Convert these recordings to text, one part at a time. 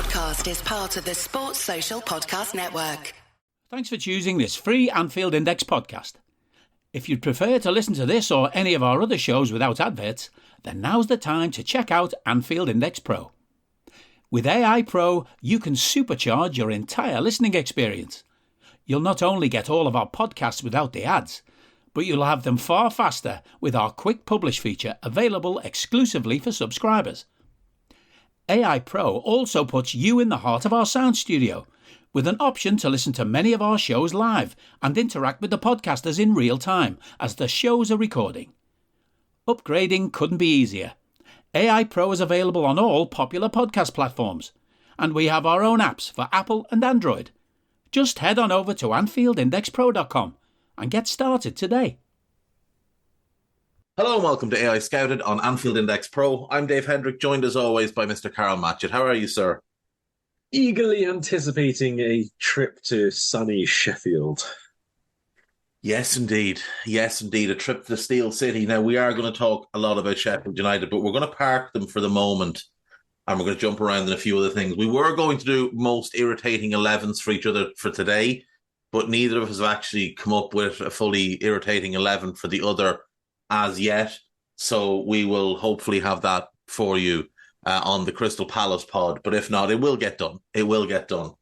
podcast is part of the Sports Social Podcast Network. Thanks for choosing this free Anfield Index podcast. If you'd prefer to listen to this or any of our other shows without adverts, then now's the time to check out Anfield Index Pro. With AEye Pro, you can supercharge your entire listening experience. You'll not only get all of our podcasts without the ads, but you'll have them far faster with our quick publish feature available exclusively for subscribers. AEye Pro also puts you in the heart of our sound studio, with an option to listen to many of our shows live and interact with the podcasters in real time as the shows are recording. Upgrading couldn't be easier. AEye Pro is available on all popular podcast platforms, and we have our own apps for Apple and Android. Just head on over to AnfieldIndexPro.com and get started today. Hello and welcome to AEye Scouted on Anfield Index Pro. I'm Dave Hendrick, joined as always by Mr. Karl Matchett. How are you, sir? Eagerly anticipating a trip to sunny Sheffield. Yes, indeed. Yes, indeed. A trip to the Steel City. Now, we are going to talk a lot about Sheffield United, but we're going to park them for the moment and we're going to jump around in a few other things. We were going to do most irritating 11s for each other for today, but neither of us have actually come up with a fully irritating 11 for the other as yet. So we will hopefully have that for you on the Crystal Palace pod. But if not, it will get done. It will get done.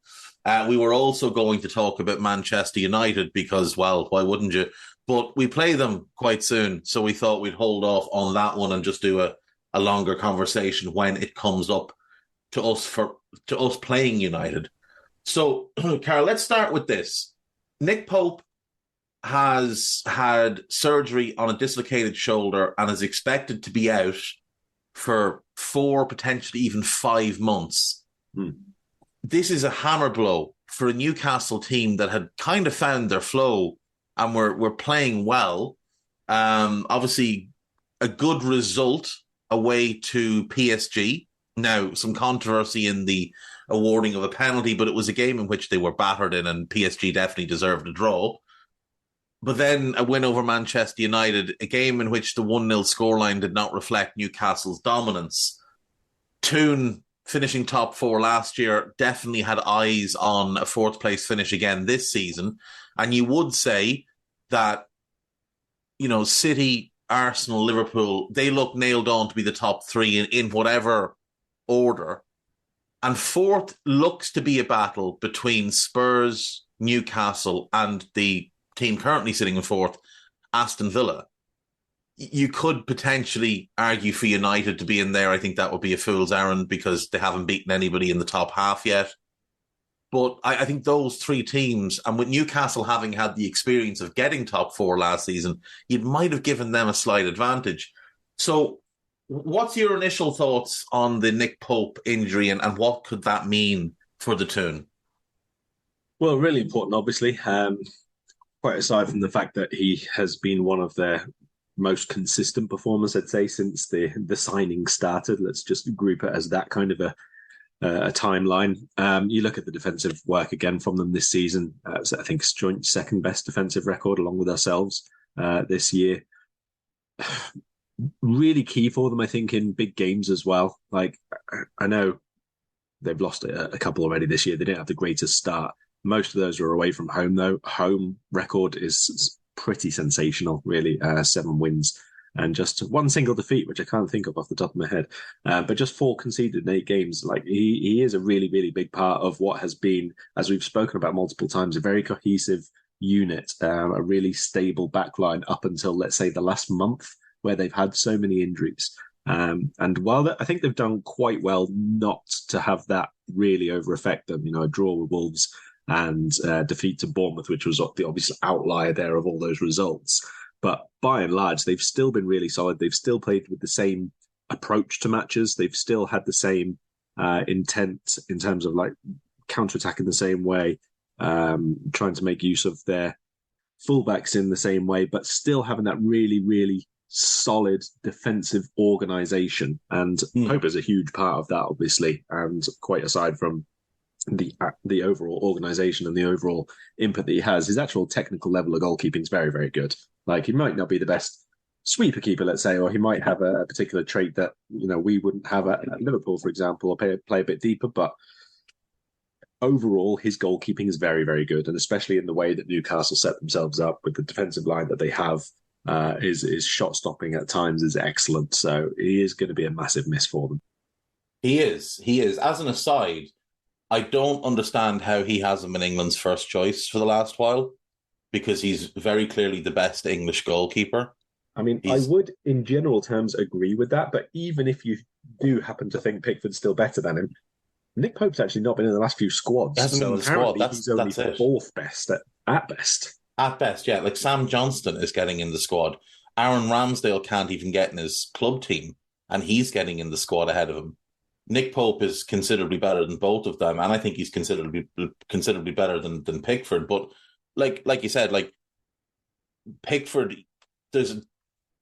We were also going to talk about Manchester United because, well, why wouldn't you? But we play them quite soon. So we thought we'd hold off on that one and just do a longer conversation when it comes up to us playing United. So, Karl, let's start with this. Nick Pope has had surgery on a dislocated shoulder and is expected to be out for 4, potentially even 5 months. This is a hammer blow for a Newcastle team that had kind of found their flow and were playing well. Obviously, a good result away to PSG. Now, some controversy in the awarding of a penalty, but it was a game in which they were battered in and PSG definitely deserved a draw. But then a win over Manchester United, a game in which the 1-0 scoreline did not reflect Newcastle's dominance. Toon, finishing top 4 last year, definitely had eyes on a 4th place finish again this season. And you would say that, you know, City, Arsenal, Liverpool, they look nailed on to be the top 3 in whatever order. And 4th looks to be a battle between Spurs, Newcastle, and the team currently sitting in 4th, Aston Villa. You could potentially argue for United to be in there. I think that would be a fool's errand because they haven't beaten anybody in the top half yet. But I think those 3 teams, and with Newcastle having had the experience of getting top 4 last season, you might have given them a slight advantage. So what's your initial thoughts on the Nick Pope injury and what could that mean for the Toon? Well, really important, obviously. Quite aside from the fact that he has been one of their most consistent performers, I'd say, since the signing started. Let's just group it as that kind of a timeline. You look at the defensive work again from them this season. So I think it's joint second best defensive record along with ourselves this year. Really key for them, I think, in big games as well. Like, I know they've lost a couple already this year. They didn't have the greatest start. Most of those were away from home, though. Home record is pretty sensational, really. 7 wins and just 1 single defeat, which I can't think of off the top of my head. But just 4 conceded in 8 games. Like, he is a really, really big part of what has been, as we've spoken about multiple times, a very cohesive unit, a really stable backline up until, let's say, the last month, where they've had so many injuries. And while I think they've done quite well not to have that really over affect them, you know, a draw with Wolves and defeat to Bournemouth, which was the obvious outlier there of all those results. But by and large, they've still been really solid. They've still played with the same approach to matches. They've still had the same intent in terms of like counter-attacking the same way, trying to make use of their fullbacks in the same way, but still having that really, really solid defensive organisation. And Pope is a huge part of that, obviously. And quite aside from the overall organisation and the overall input that he has, his actual technical level of goalkeeping is very, very good. Like, he might not be the best sweeper keeper, let's say, or he might have a particular trait that, you know, we wouldn't have at Liverpool, for example, or play a bit deeper, but overall, his goalkeeping is very, very good, and especially in the way that Newcastle set themselves up with the defensive line that they have, his shot stopping at times is excellent. So he is going to be a massive miss for them. He is. He is. As an aside, I don't understand how he hasn't been England's first choice for the last while, because he's very clearly the best English goalkeeper. I mean, I would, in general terms, agree with that. But even if you do happen to think Pickford's still better than him, Nick Pope's actually not been in the last few squads. He hasn't been in the squad. He's only fourth best at best. At best, yeah. Like Sam Johnston is getting in the squad. Aaron Ramsdale can't even get in his club team, and he's getting in the squad ahead of him. Nick Pope is considerably better than both of them, and I think he's considerably better than Pickford. But like you said, like Pickford, there's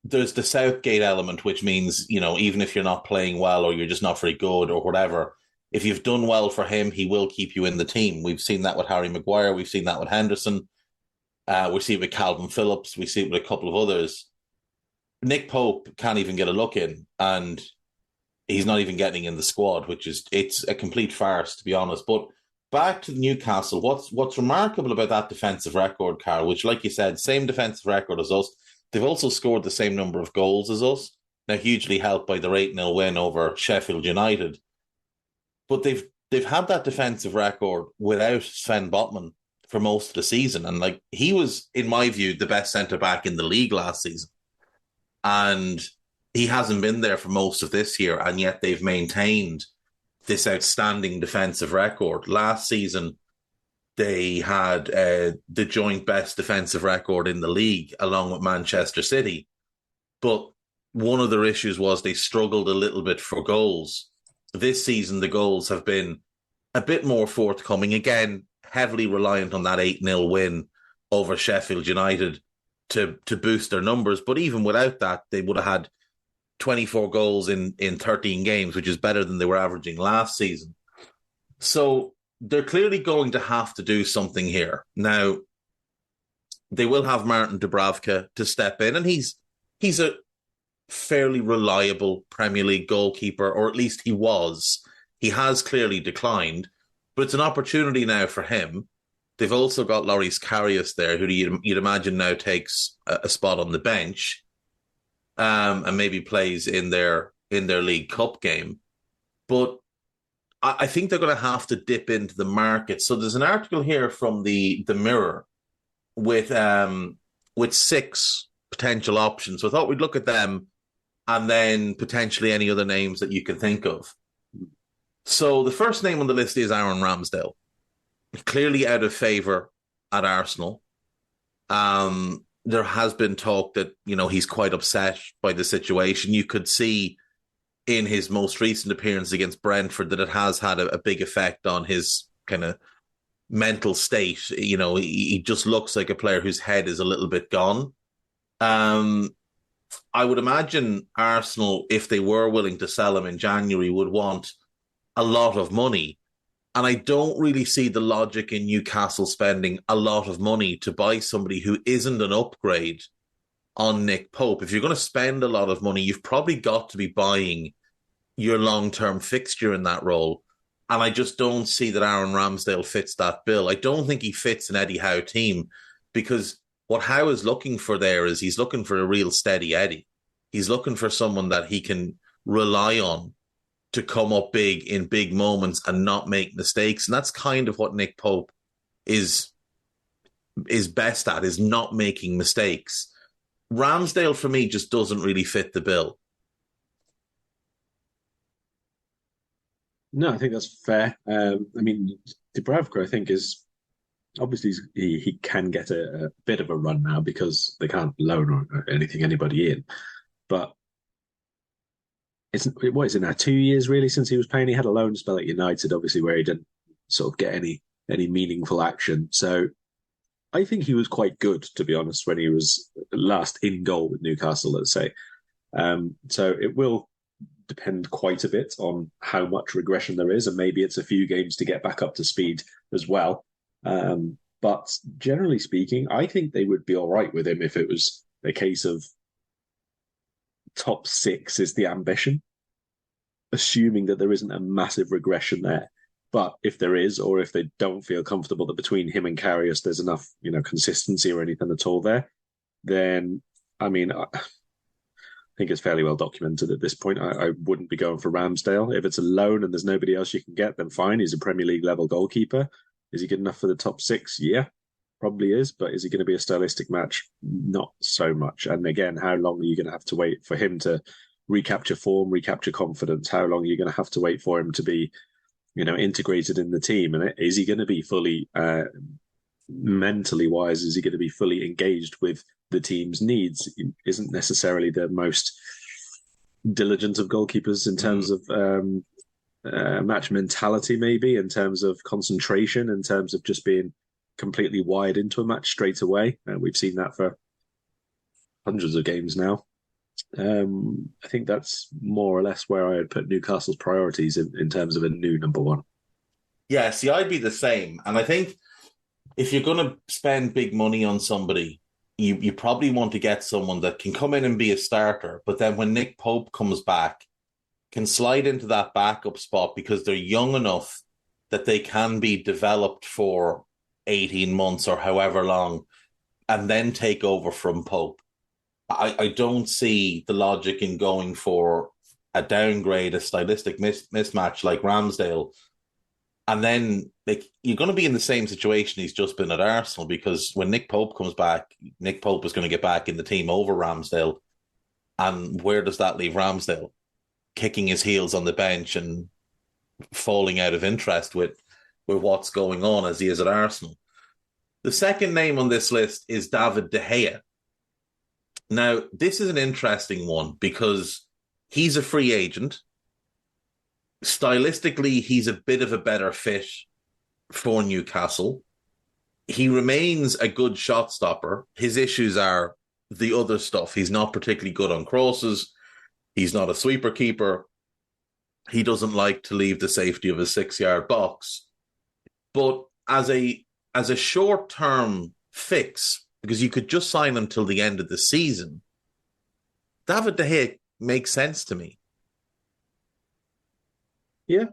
the Southgate element, which means, you know, even if you're not playing well or you're just not very good or whatever, if you've done well for him, he will keep you in the team. We've seen that with Harry Maguire. We've seen that with Henderson. We see it with Calvin Phillips. We see it with a couple of others. Nick Pope can't even get a look in, and he's not even getting in the squad, it's a complete farce, to be honest. But back to Newcastle, what's remarkable about that defensive record, Karl, which, like you said, same defensive record as us. They've also scored the same number of goals as us, now hugely helped by their 8-0 win over Sheffield United. But they've had that defensive record without Sven Botman for most of the season. And like, he was, in my view, the best centre-back in the league last season. And he hasn't been there for most of this year, and yet they've maintained this outstanding defensive record. Last season, they had the joint best defensive record in the league, along with Manchester City. But one of their issues was they struggled a little bit for goals. This season, the goals have been a bit more forthcoming. Again, heavily reliant on that 8-0 win over Sheffield United to boost their numbers. But even without that, they would have had 24 goals in 13 games, which is better than they were averaging last season. So they're clearly going to have to do something here. Now, they will have Martin Dubravka to step in, and he's a fairly reliable Premier League goalkeeper, or at least he was. He has clearly declined, but it's an opportunity now for him. They've also got Loris Karius there, who you'd imagine now takes a spot on the bench, and maybe plays in their League Cup game. But I think they're going to have to dip into the market. So there's an article here from the Mirror with 6 potential options. So I thought we'd look at them and then potentially any other names that you can think of. So the first name on the list is Aaron Ramsdale. Clearly out of favour at Arsenal. There has been talk that, you know, he's quite upset by the situation. You could see in his most recent appearance against Brentford that it has had a big effect on his kind of mental state. You know, he just looks like a player whose head is a little bit gone. I would imagine Arsenal, if they were willing to sell him in January, would want a lot of money. And I don't really see the logic in Newcastle spending a lot of money to buy somebody who isn't an upgrade on Nick Pope. If you're going to spend a lot of money, you've probably got to be buying your long-term fixture in that role. And I just don't see that Aaron Ramsdale fits that bill. I don't think he fits an Eddie Howe team, because what Howe is looking for there is he's looking for a real steady Eddie. He's looking for someone that he can rely on to come up big in big moments and not make mistakes. And that's kind of what Nick Pope is best at, is not making mistakes. Ramsdale, for me, just doesn't really fit the bill. No, I think that's fair. I mean, Dubravka, I think, is obviously he can get a bit of a run now because they can't loan or anybody in. But what is it now? 2 years really since he was playing. He had a loan spell at United, obviously, where he didn't sort of get any meaningful action. So I think he was quite good, to be honest, when he was last in goal with Newcastle, let's say. So it will depend quite a bit on how much regression there is, and maybe it's a few games to get back up to speed as well. But generally speaking, I think they would be all right with him if it was a case of top 6 is the ambition, assuming that there isn't a massive regression there. But if there is, or if they don't feel comfortable that between him and Karius there's enough, consistency or anything at all there, then I mean, I think it's fairly well documented at this point. I wouldn't be going for Ramsdale. If it's a loan and there's nobody else you can get, then fine. He's a Premier League level goalkeeper. Is he good enough for the top six? Yeah, probably is. But is he going to be a stylistic match? Not so much. And again, how long are you going to have to wait for him to recapture form, recapture confidence? How long are you going to have to wait for him to be, integrated in the team? And is he going to be fully, mentally wise, is he going to be fully engaged with the team's needs? He isn't necessarily the most diligent of goalkeepers in terms of match mentality, maybe in terms of concentration, in terms of just being completely wired into a match straight away. We've seen that for hundreds of games now. I think that's more or less where I would put Newcastle's priorities in terms of a new number one. Yeah, see, I'd be the same. And I think if you're going to spend big money on somebody, you probably want to get someone that can come in and be a starter, but then when Nick Pope comes back, can slide into that backup spot because they're young enough that they can be developed for 18 months or however long and then take over from Pope. I don't see the logic in going for a downgrade, a stylistic mismatch like Ramsdale. And then you're going to be in the same situation he's just been at Arsenal, because when Nick Pope comes back, Nick Pope is going to get back in the team over Ramsdale. And where does that leave Ramsdale? Kicking his heels on the bench and falling out of interest with what's going on as he is at Arsenal. The second name on this list is David De Gea. Now, this is an interesting one because he's a free agent. Stylistically, he's a bit of a better fit for Newcastle. He remains a good shot stopper. His issues are the other stuff. He's not particularly good on crosses. He's not a sweeper keeper. He doesn't like to leave the safety of his 6-yard box. But as a short-term fix, because you could just sign him till the end of the season, David De Gea makes sense to me. Yeah,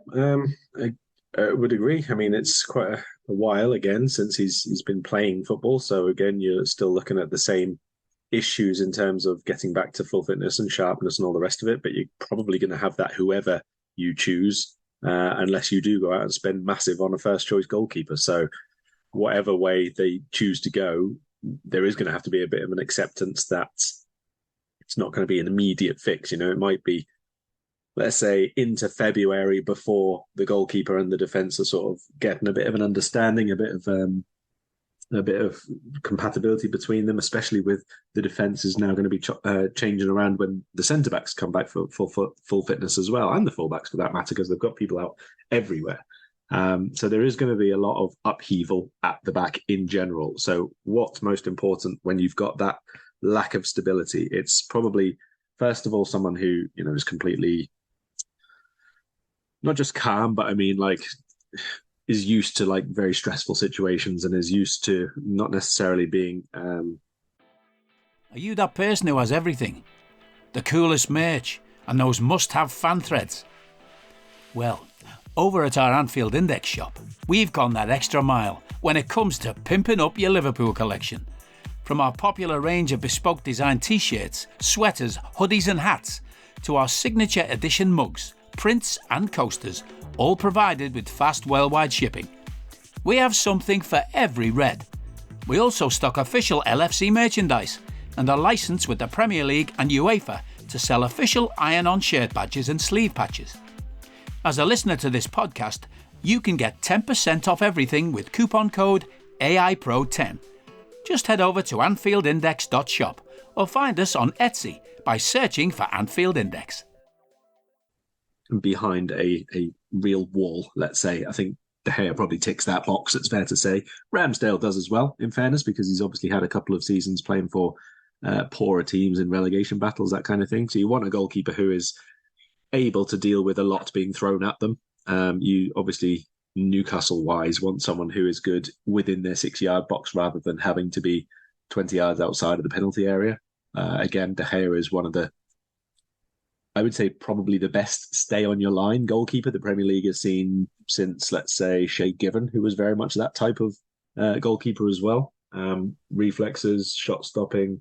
I would agree. I mean, it's quite a while again since he's been playing football. So again, you're still looking at the same issues in terms of getting back to full fitness and sharpness and all the rest of it. But you're probably going to have that whoever you choose, unless you do go out and spend massive on a first choice goalkeeper. So whatever way they choose to go, there is going to have to be a bit of an acceptance that it's not going to be an immediate fix. It might be, let's say, into February before the goalkeeper and the defence are sort of getting a bit of an understanding, a bit of compatibility between them, especially with the defence is now going to be changing around when the centre-backs come back for full fitness as well, and the full-backs for that matter, because they've got people out everywhere. So there is going to be a lot of upheaval at the back in general. So what's most important when you've got that lack of stability? It's probably, first of all, someone who, is completely not just calm, but I mean, is used to very stressful situations and is used to not necessarily being... Are you that person who has everything? The coolest merch and those must-have fan threads? Well, over at our Anfield Index shop, we've gone that extra mile when it comes to pimping up your Liverpool collection. From our popular range of bespoke design t-shirts, sweaters, hoodies and hats, to our signature edition mugs, prints and coasters, all provided with fast worldwide shipping. We have something for every red. We also stock official LFC merchandise and are licensed with the Premier League and UEFA to sell official iron-on shirt badges and sleeve patches. As a listener to this podcast, you can get 10% off everything with coupon code AIPRO10. Just head over to AnfieldIndex.shop or find us on Etsy by searching for Anfield Index. Behind a real wall, let's say. I think De Gea probably ticks that box, it's fair to say. Ramsdale does as well, in fairness, because he's obviously had a couple of seasons playing for poorer teams in relegation battles, that kind of thing. So you want a goalkeeper who is able to deal with a lot being thrown at them. You obviously, Newcastle-wise, want someone who is good within their 6-yard box rather than having to be 20 yards outside of the penalty area. Again, De Gea is one of the I would say probably the best stay on your line goalkeeper the Premier League has seen since, let's say, Shay Given, who was very much that type of goalkeeper as well. Reflexes, shot stopping,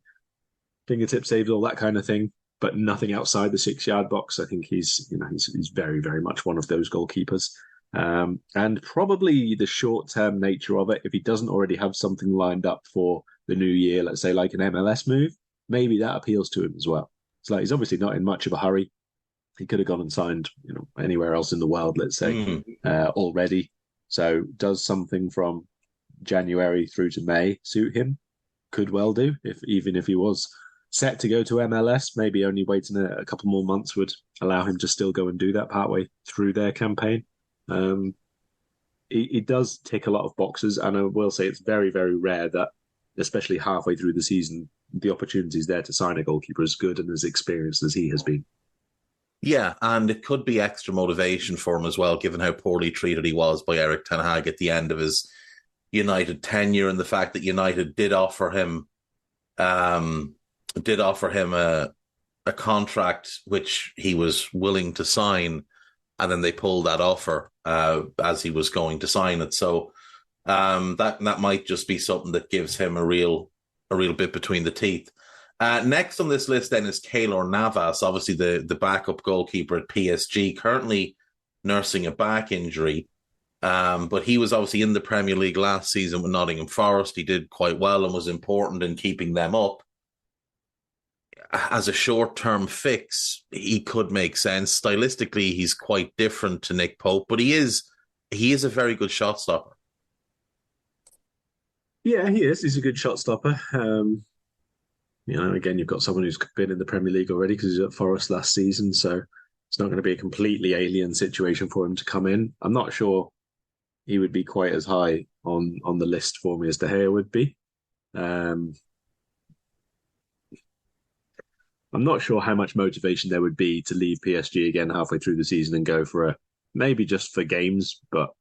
fingertip saves, all that kind of thing, but nothing outside the 6-yard box. I think he's very, very much one of those goalkeepers. And probably the short-term nature of it, if he doesn't already have something lined up for the new year, let's say like an MLS move, maybe that appeals to him as well. It's like he's obviously not in much of a hurry. He could have gone and signed, anywhere else in the world, let's say, already. So does something from January through to May suit him? Could well do, even if he was set to go to MLS, maybe only waiting a couple more months would allow him to still go and do that partway through their campaign. He does tick a lot of boxes, and I will say it's very, very rare that, especially halfway through the season, the opportunities there to sign a goalkeeper as good and as experienced as he has been. Yeah, and it could be extra motivation for him as well, given how poorly treated he was by Erik ten Hag at the end of his United tenure, and the fact that United did offer him a contract which he was willing to sign, and then they pulled that offer as he was going to sign it. So that might just be something that gives him a real bit between the teeth. Next on this list then is Keylor Navas, obviously the backup goalkeeper at PSG, currently nursing a back injury. But he was obviously in the Premier League last season with Nottingham Forest. He did quite well and was important in keeping them up. As a short-term fix, he could make sense. Stylistically, he's quite different to Nick Pope, but he is a very good shot stopper. Yeah, he is. He's a good shot stopper. Again, you've got someone who's been in the Premier League already because he was at Forest last season, so it's not going to be a completely alien situation for him to come in. I'm not sure he would be quite as high on the list for me as De Gea would be. I'm not sure how much motivation there would be to leave PSG again halfway through the season and go for maybe just for games, but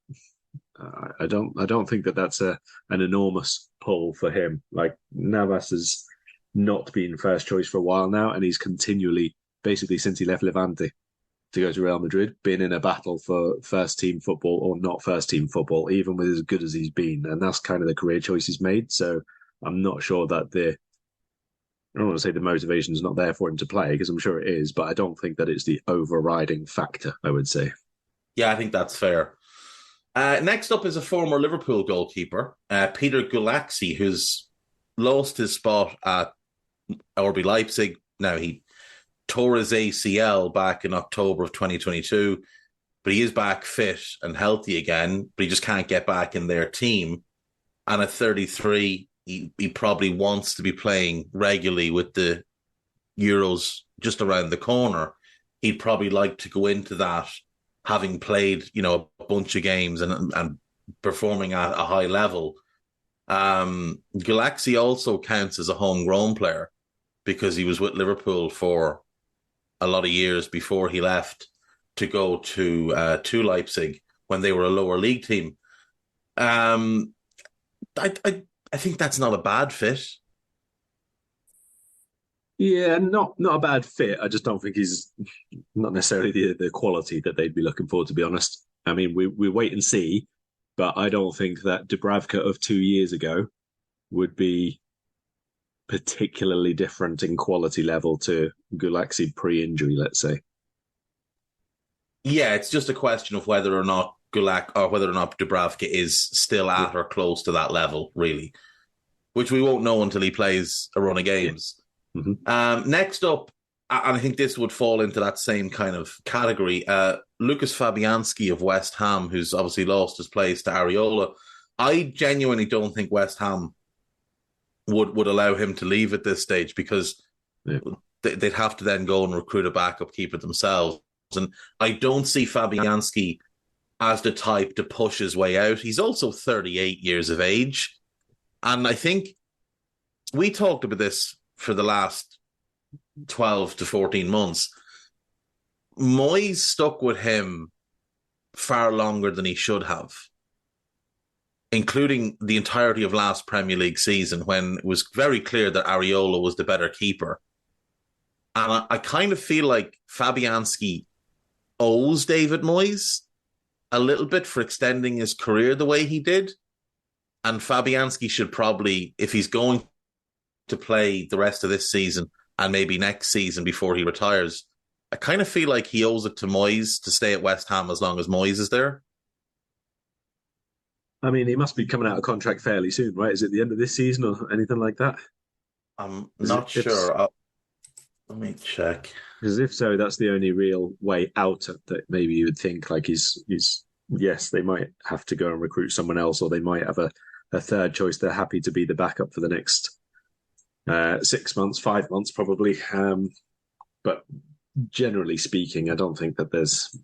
I don't think that's an enormous pull for him. Like, Navas has not been first choice for a while now, and he's continually, basically since he left Levante to go to Real Madrid, been in a battle for first team football or not first team football, even with as good as he's been, and that's kind of the career choice he's made. So I'm not sure that I don't want to say the motivation is not there for him to play, because I'm sure it is, but I don't think that it's the overriding factor, I would say. Yeah, I think that's fair. Next up is a former Liverpool goalkeeper, Peter Gulaxi, who's lost his spot at RB Leipzig. Now, he tore his ACL back in October of 2022, but he is back fit and healthy again, but he just can't get back in their team. And at 33, he probably wants to be playing regularly with the Euros just around the corner. He'd probably like to go into that having played, a bunch of games and performing at a high level. Gulaxi also counts as a homegrown player because he was with Liverpool for a lot of years before he left to go to Leipzig when they were a lower league team. I think that's not a bad fit. Yeah, not a bad fit. I just don't think he's not necessarily the quality that they'd be looking for, to be honest. I mean, we wait and see, but I don't think that Dubravka of 2 years ago would be particularly different in quality level to Gulaxi pre-injury, let's say. Yeah, it's just a question of whether or not Dubravka is still at or close to that level, really, which we won't know until he plays a run of games. Yeah. Mm-hmm. Next up, and I think this would fall into that same kind of category, Lucas Fabianski of West Ham, who's obviously lost his place to Areola. I genuinely don't think West Ham would allow him to leave at this stage, because they'd have to then go and recruit a backup keeper themselves. And I don't see Fabianski as the type to push his way out. He's also 38 years of age. And I think we talked about this for the last 12 to 14 months. Moyes stuck with him far longer than he should have, including the entirety of last Premier League season, when it was very clear that Areola was the better keeper. And I kind of feel like Fabianski owes David Moyes a little bit for extending his career the way he did. And Fabianski should probably, if he's going to play the rest of this season and maybe next season before he retires, I kind of feel like he owes it to Moyes to stay at West Ham as long as Moyes is there. I mean, he must be coming out of contract fairly soon, right? Is it the end of this season or anything like that? I'm not sure. Let me check. Because if so, that's the only real way out that maybe you would think. Like he's yes, they might have to go and recruit someone else, or they might have a third choice. They're happy to be the backup for the next 6 months, 5 months, probably. But generally speaking, I don't think that there's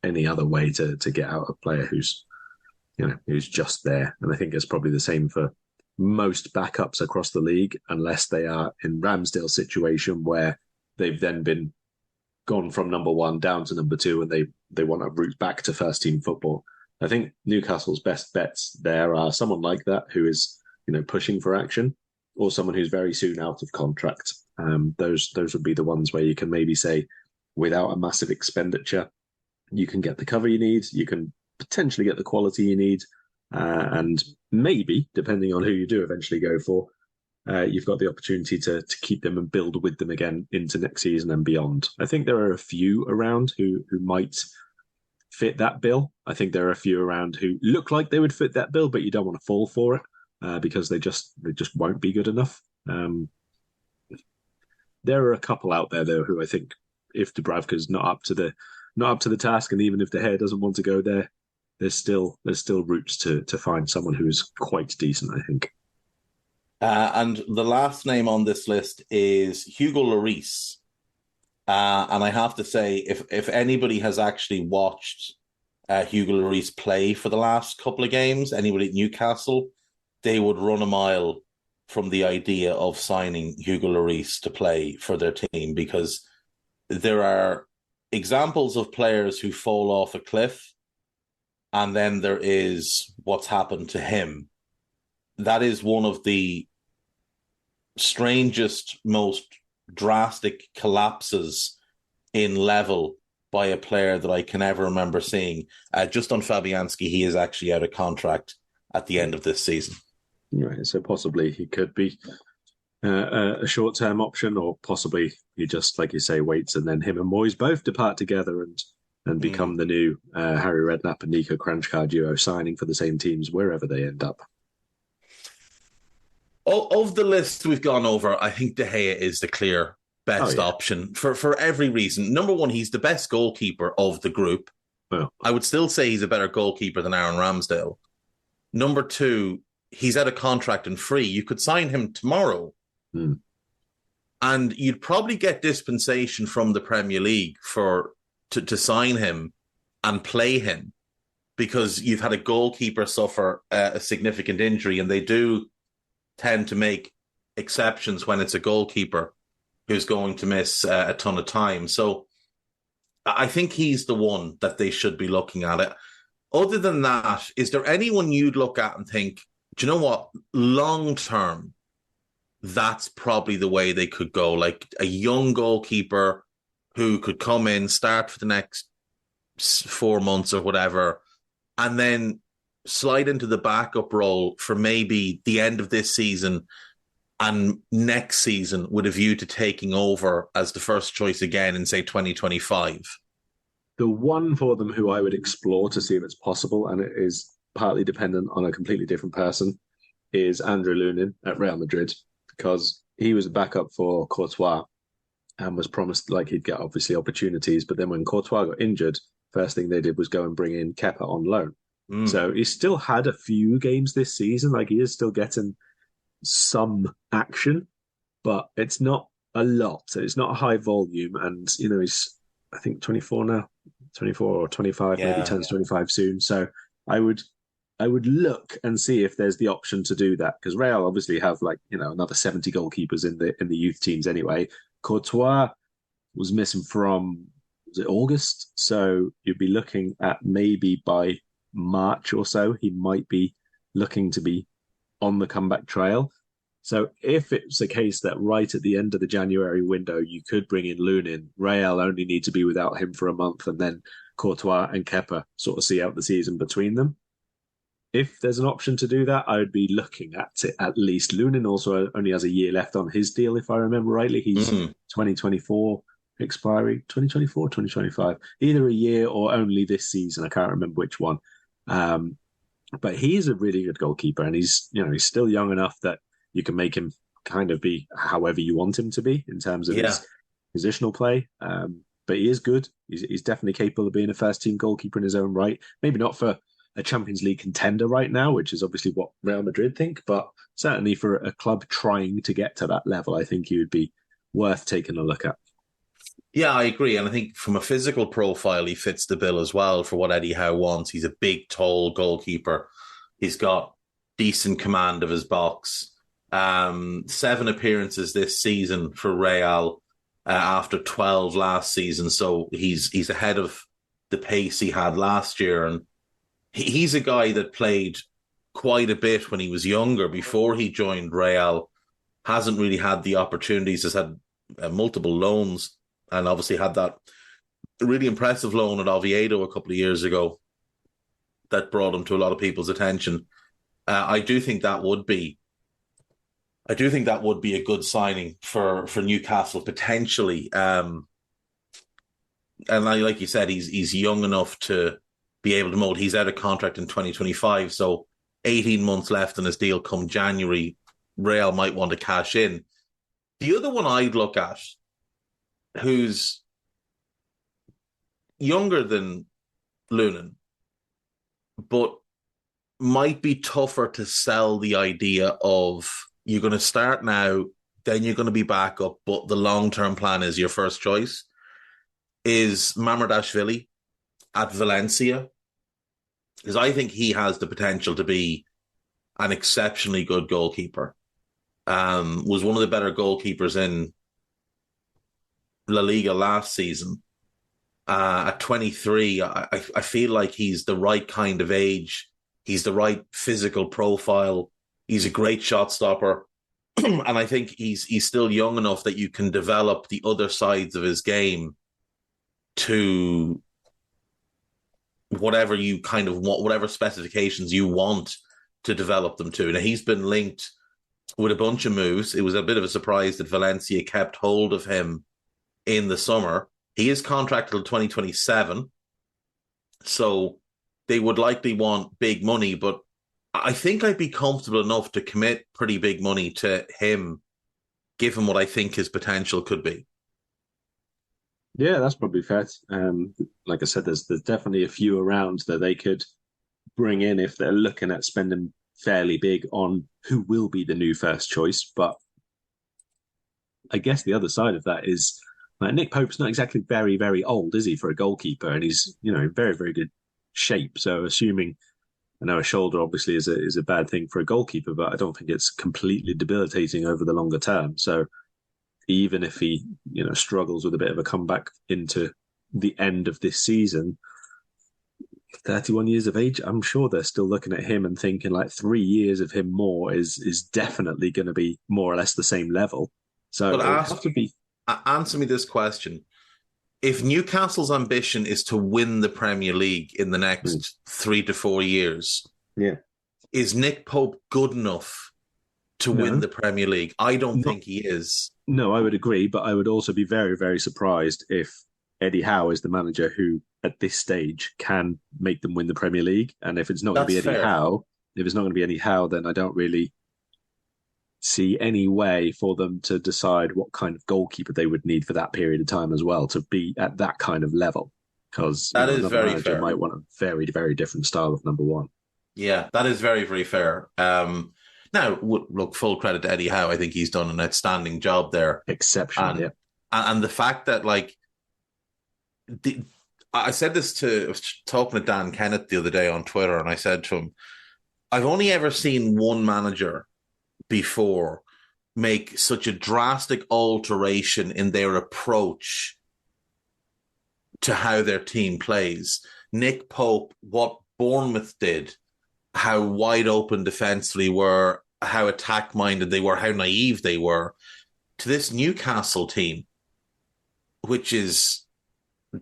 any other way to get out a player who's just there. And I think it's probably the same for most backups across the league, unless they are in Ramsdale's situation where they've then been gone from number one down to number two and they want a route back to first team football. I think Newcastle's best bets there are someone like that who is, pushing for action, or someone who's very soon out of contract. Those would be the ones where you can maybe say, without a massive expenditure, you can get the cover you need, you can potentially get the quality you need, and maybe, depending on who you do eventually go for, you've got the opportunity to keep them and build with them again into next season and beyond. I think there are a few around who might fit that bill. I think there are a few around who look like they would fit that bill, but you don't want to fall for it because they just won't be good enough. There are a couple out there though who I think, if Dubravka's not up to the task, and even if De Gea doesn't want to go there, there's still routes to find someone who is quite decent, I think. And the last name on this list is Hugo Lloris. And I have to say, if anybody has actually watched Hugo Lloris play for the last couple of games, anybody at Newcastle, they would run a mile from the idea of signing Hugo Lloris to play for their team, because there are examples of players who fall off a cliff, and then there is what's happened to him. That is one of the strangest, most drastic collapses in level by a player that I can ever remember seeing. Just on Fabianski, he is actually out of contract at the end of this season. Right, so possibly he could be a short-term option, or possibly he just, like you say, waits and then him and Moyes both depart together and become the new Harry Redknapp and Nico Kranjčar duo, signing for the same teams wherever they end up. Of the list we've gone over, I think De Gea is the clear best option for every reason. Number one, he's the best goalkeeper of the group. Well, I would still say he's a better goalkeeper than Aaron Ramsdale. Number two, he's out of contract and free. You could sign him tomorrow. And you'd probably get dispensation from the Premier League to sign him and play him, because you've had a goalkeeper suffer a significant injury, and they do tend to make exceptions when it's a goalkeeper who's going to miss a ton of time. So I think he's the one that they should be looking at it. Other than that, is there anyone you'd look at and think, do you know what, long term, that's probably the way they could go? Like a young goalkeeper who could come in, start for the next 4 months or whatever, and then slide into the backup role for maybe the end of this season and next season, with a view to taking over as the first choice again in, say, 2025. The one for them who I would explore to see if it's possible, and it is partly dependent on a completely different person, is Andrew Lunin at Real Madrid, because he was a backup for Courtois and was promised like he'd get obviously opportunities. But then when Courtois got injured, first thing they did was go and bring in Kepa on loan. So he still had a few games this season. Like, he is still getting some action, but it's not a lot. So it's not a high volume. And, he's, I think, 24 now, 24 or 25, maybe turns 25 soon. So I would look and see if there's the option to do that, because Real obviously have another 70 goalkeepers in the youth teams anyway. Courtois was missing from, was it August? So you'd be looking at maybe by March or so, he might be looking to be on the comeback trail. So if it's a case that right at the end of the January window, you could bring in Lunin, Real only need to be without him for a month, and then Courtois and Kepa sort of see out the season between them. If there's an option to do that, I would be looking at it at least. Lunin also only has a year left on his deal, if I remember rightly. He's 2024 expiry, 2024, 2025, either a year or only this season. I can't remember which one. But he's a really good goalkeeper, and he's still young enough that you can make him kind of be however you want him to be in terms of his positional play. But he is good. He's definitely capable of being a first team goalkeeper in his own right. Maybe not for a Champions League contender right now, which is obviously what Real Madrid think, but certainly for a club trying to get to that level, I think he would be worth taking a look at. Yeah, I agree. And I think from a physical profile, he fits the bill as well for what Eddie Howe wants. He's a big, tall goalkeeper. He's got decent command of his box. 7 appearances this season for Real after 12 last season. So he's ahead of the pace he had last year. And he's a guy that played quite a bit when he was younger before he joined Real. Hasn't really had the opportunities, has had multiple loans, and obviously had that really impressive loan at Oviedo a couple of years ago that brought him to a lot of people's attention. I do think that would be a good signing for Newcastle potentially. And like you said, he's young enough to be able to mold. He's out of contract in 2025, so 18 months left in his deal come January. Real might want to cash in. The other one I'd look at, who's younger than Lunin, but might be tougher to sell the idea of you're going to start now, then you're going to be back up, but the long-term plan is your first choice, is Mamardashvili at Valencia. Because I think he has the potential to be an exceptionally good goalkeeper. Was one of the better goalkeepers in La Liga last season. At 23, I feel like he's the right kind of age. He's the right physical profile. He's a great shot stopper. And I think he's still young enough that you can develop the other sides of his game to whatever you kind of want, whatever specifications you want to develop them to. Now, he's been linked with a bunch of moves. It was a bit of a surprise that Valencia kept hold of him in the summer. He is contracted till 2027, so they would likely want big money, but I think I'd be comfortable enough to commit pretty big money to him, given what I think his potential could be. Yeah, that's probably fair. Like I said, there's definitely a few around that they could bring in if they're looking at spending fairly big on who will be the new first choice. But I guess the other side of that is like Nick Pope's not exactly very, very old, is he, for a goalkeeper? And he's, in very, very good shape. So assuming, I know a shoulder obviously is a bad thing for a goalkeeper, but I don't think it's completely debilitating over the longer term. So even if he, struggles with a bit of a comeback into the end of this season, 31 years of age, I'm sure they're still looking at him and thinking like 3 years of him more is definitely going to be more or less the same level. So it has to be. Answer me this question. If Newcastle's ambition is to win the Premier League in the next 3 to 4 years, is Nick Pope good enough to win the Premier League? I don't think he is. No, I would agree, but I would also be very, very surprised if Eddie Howe is the manager who, at this stage, can make them win the Premier League. And if it's not going to be Eddie Howe, then I don't really see any way for them to decide what kind of goalkeeper they would need for that period of time as well to be at that kind of level. Because that is very fair. Might want a very, very different style of number one. Yeah, that is very, very fair. Now, look, full credit to Eddie Howe. I think he's done an outstanding job there. Exceptional, yeah. And the fact that, I said this I was talking to Dan Kennett the other day on Twitter, and I said to him, I've only ever seen one manager before make such a drastic alteration in their approach to how their team plays. Nick Pope, what Bournemouth did, how wide open defensively were, how attack-minded they were, how naive they were, to this Newcastle team, which is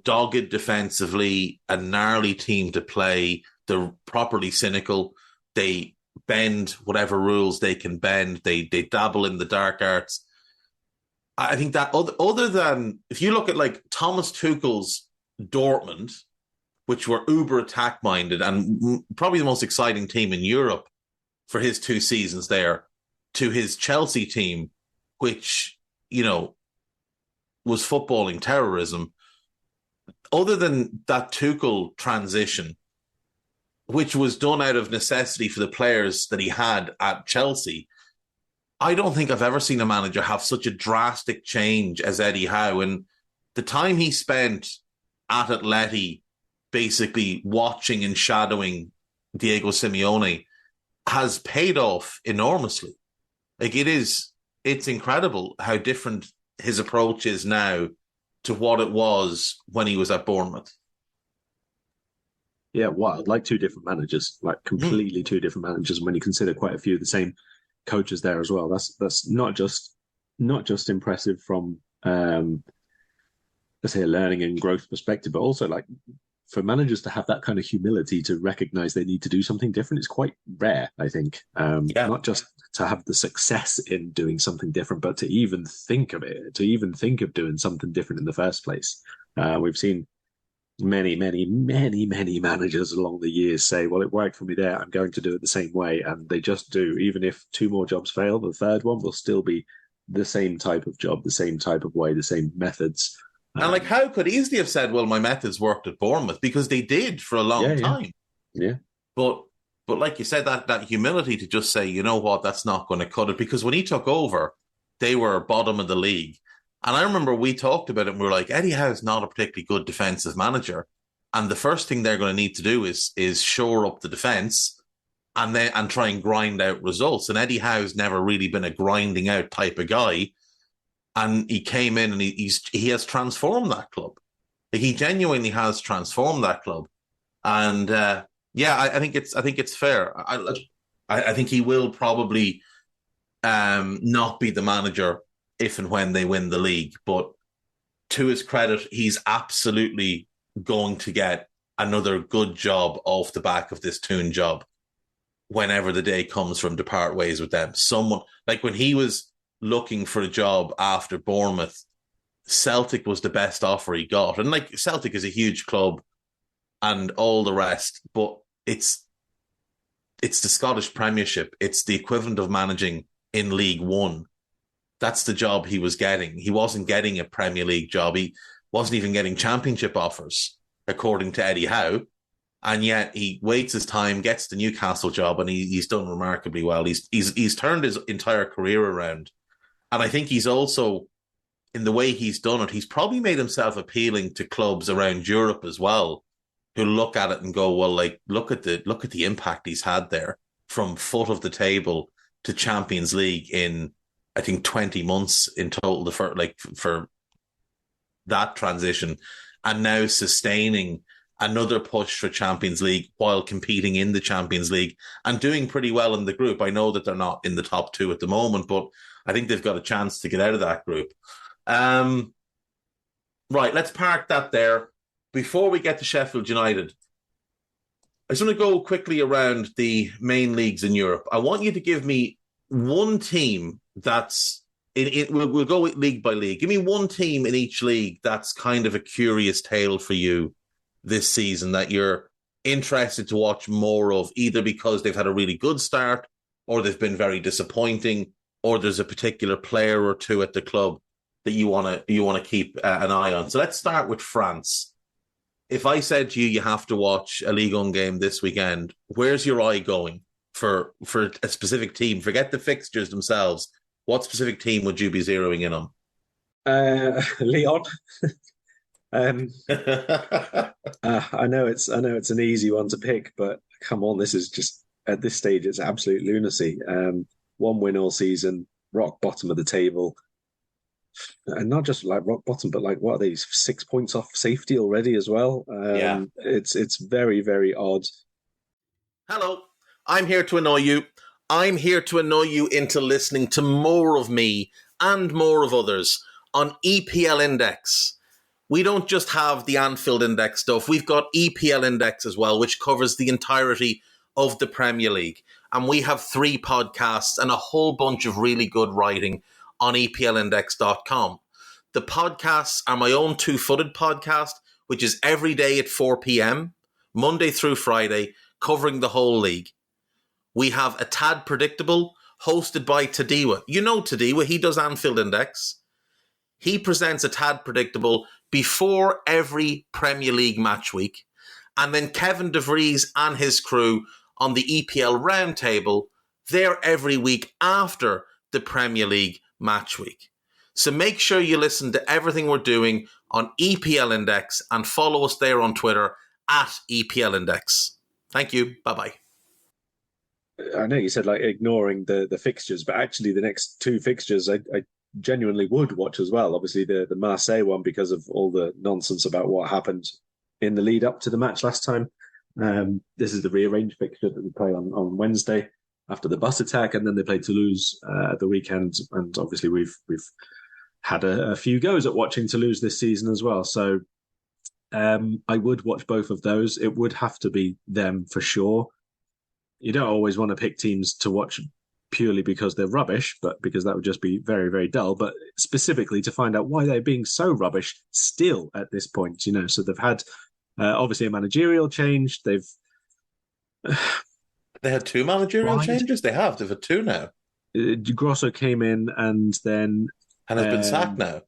dogged defensively, a gnarly team to play. They're properly cynical. They bend whatever rules they can bend. They dabble in the dark arts. I think that other than, if you look at like Thomas Tuchel's Dortmund, which were uber attack minded and probably the most exciting team in Europe for his 2 seasons there, to his Chelsea team, which, you know, was footballing terrorism. Other than that Tuchel transition, which was done out of necessity for the players that he had at Chelsea, I don't think I've ever seen a manager have such a drastic change as Eddie Howe. And the time he spent at Atleti, basically watching and shadowing Diego Simeone, has paid off enormously. Like, it's incredible how different his approach is now to what it was when he was at Bournemouth. Yeah, wild. Like 2 different managers, like completely 2 different managers. And when you consider quite a few of the same coaches there as well, that's not just impressive from let's say a learning and growth perspective, but also like for managers to have that kind of humility to recognize they need to do something different is quite rare, I think. Not just to have the success in doing something different, but to even think of it, to even think of doing something different in the first place. We've seen many managers along the years say, well, it worked for me there, I'm going to do it the same way. And they just do. Even if 2 more jobs fail, the third one will still be the same type of job, the same type of way, the same methods. And like, Howe could easily have said, well, my methods worked at Bournemouth, because they did for a long time. Yeah. But like you said, that humility to just say, you know what, that's not going to cut it. Because when he took over, they were bottom of the league. And I remember we talked about it and we were like, Eddie Howe's not a particularly good defensive manager. And the first thing they're going to need to do is shore up the defense and try and grind out results. And Eddie Howe's never really been a grinding out type of guy. And he came in and he has transformed that club. Like, he genuinely has transformed that club. And I think it's fair. I think he will probably not be the manager if and when they win the league. But to his credit, he's absolutely going to get another good job off the back of this Toon job whenever the day comes from depart ways with them. Someone, like when he was looking for a job after Bournemouth, Celtic was the best offer he got. And like, Celtic is a huge club and all the rest, but it's the Scottish Premiership. It's the equivalent of managing in League One. That's the job he was getting. He wasn't getting a Premier League job. He wasn't even getting championship offers, according to Eddie Howe. And yet he waits his time, gets the Newcastle job, and he's done remarkably well. He's turned his entire career around. And I think he's also, in the way he's done it, he's probably made himself appealing to clubs around Europe as well, who look at it and go, well, like, look at the impact he's had there, from foot of the table to Champions League in, I think, 20 months in total for that transition, and now sustaining another push for Champions League while competing in the Champions League and doing pretty well in the group. I know that they're not in the top 2 at the moment, but I think they've got a chance to get out of that group. Right, let's park that there. Before we get to Sheffield United, I just want to go quickly around the main leagues in Europe. I want you to give me one team that's we'll go league by league. Give me one team in each league that's kind of a curious tale for you this season that you're interested to watch more of, either because they've had a really good start, or they've been very disappointing, or there's a particular player or 2 at the club that you want to keep an eye on. So let's start with France. If I said to you, you have to watch a Ligue 1 game this weekend, where's your eye going for a specific team? Forget the fixtures themselves. What specific team would you be zeroing in on? Leon. I know it's an easy one to pick, but come on, this is just, at this stage, it's absolute lunacy. 1 win all season, rock bottom of the table, and not just like rock bottom, but like, what are these, 6 points off safety already as well? It's very, very odd. Hello, I'm here to annoy you. I'm here to annoy you into listening to more of me and more of others on EPL Index. We don't just have the Anfield Index stuff. We've got EPL Index as well, which covers the entirety of the Premier League. And we have 3 podcasts and a whole bunch of really good writing on EPLindex.com. The podcasts are my own Two-Footed podcast, which is every day at 4 p.m, Monday through Friday, covering the whole league. We have A Tad Predictable, hosted by Tadiwa. You know Tadiwa, he does Anfield Index. He presents A Tad Predictable before every Premier League match week. And then Kevin DeVries and his crew on the EPL Roundtable, they're every week after the Premier League match week. So make sure you listen to everything we're doing on EPL Index and follow us there on Twitter at EPL Index. Thank you. Bye-bye. I know you said like ignoring the fixtures, but actually the next 2 fixtures I genuinely would watch as well. Obviously the Marseille one because of all the nonsense about what happened in the lead up to the match last time. This is the rearranged fixture that we play on Wednesday after the bus attack, and then they play Toulouse at the weekend. And obviously we've had a few goes at watching Toulouse this season as well. So I would watch both of those. It would have to be them for sure. You don't always want to pick teams to watch purely because they're rubbish, but because that would just be very, very dull. But specifically to find out why they're being so rubbish still at this point, you know. So they've had obviously a managerial change. They had 2 managerial changes. They've had 2 now. Grosso came in and then has been sacked now.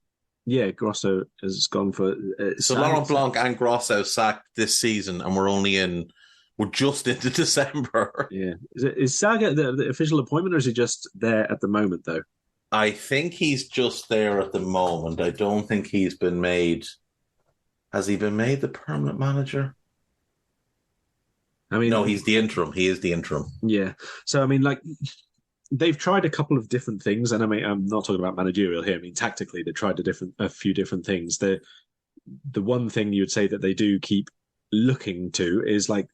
Yeah, Grosso has gone for so Laurent Blanc and Grosso sacked this season, and we're just into December. Yeah. Is Saga the official appointment, or is he just there at the moment, though? I think he's just there at the moment. I don't think he's been made... Has he been made the permanent manager? I mean... No, he's the interim. He is the interim. Yeah. So, I mean, like, they've tried a couple of different things, and I mean, I'm not talking about managerial here. I mean, tactically, they tried a few different things. The one thing you would say that they do keep looking to is, like,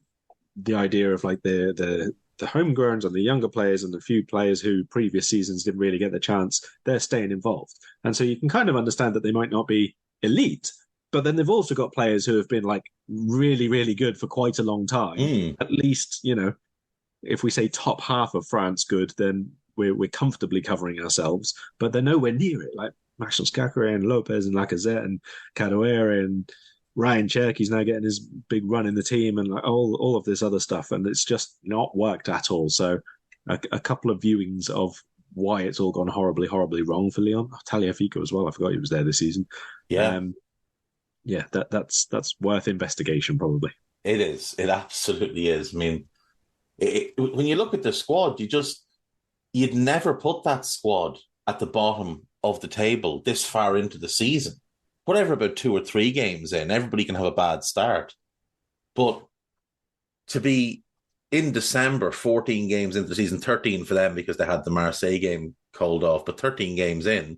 the idea of like the homegrowns and the younger players and the few players who previous seasons didn't really get the chance, they're staying involved. And so you can kind of understand that they might not be elite, but then they've also got players who have been like really, really good for quite a long time. At least, you know, if we say top half of France good, then we're comfortably covering ourselves, but they're nowhere near it. Like Maxence Caqueret and Lopez and Lacazette and Kadewere and Ryan Cherky's now getting his big run in the team and like all of this other stuff, and it's just not worked at all. So a couple of viewings of why it's all gone horribly, horribly wrong for Lyon. Tagliafico as well. I forgot he was there this season. Yeah. That's worth investigation, probably. It is. It absolutely is. I mean, when you look at the squad, you'd never put that squad at the bottom of the table this far into the season. Whatever, about 2 or 3 games in, everybody can have a bad start. But to be in December, 14 games into the season, 13 for them because they had the Marseille game called off, but 13 games in,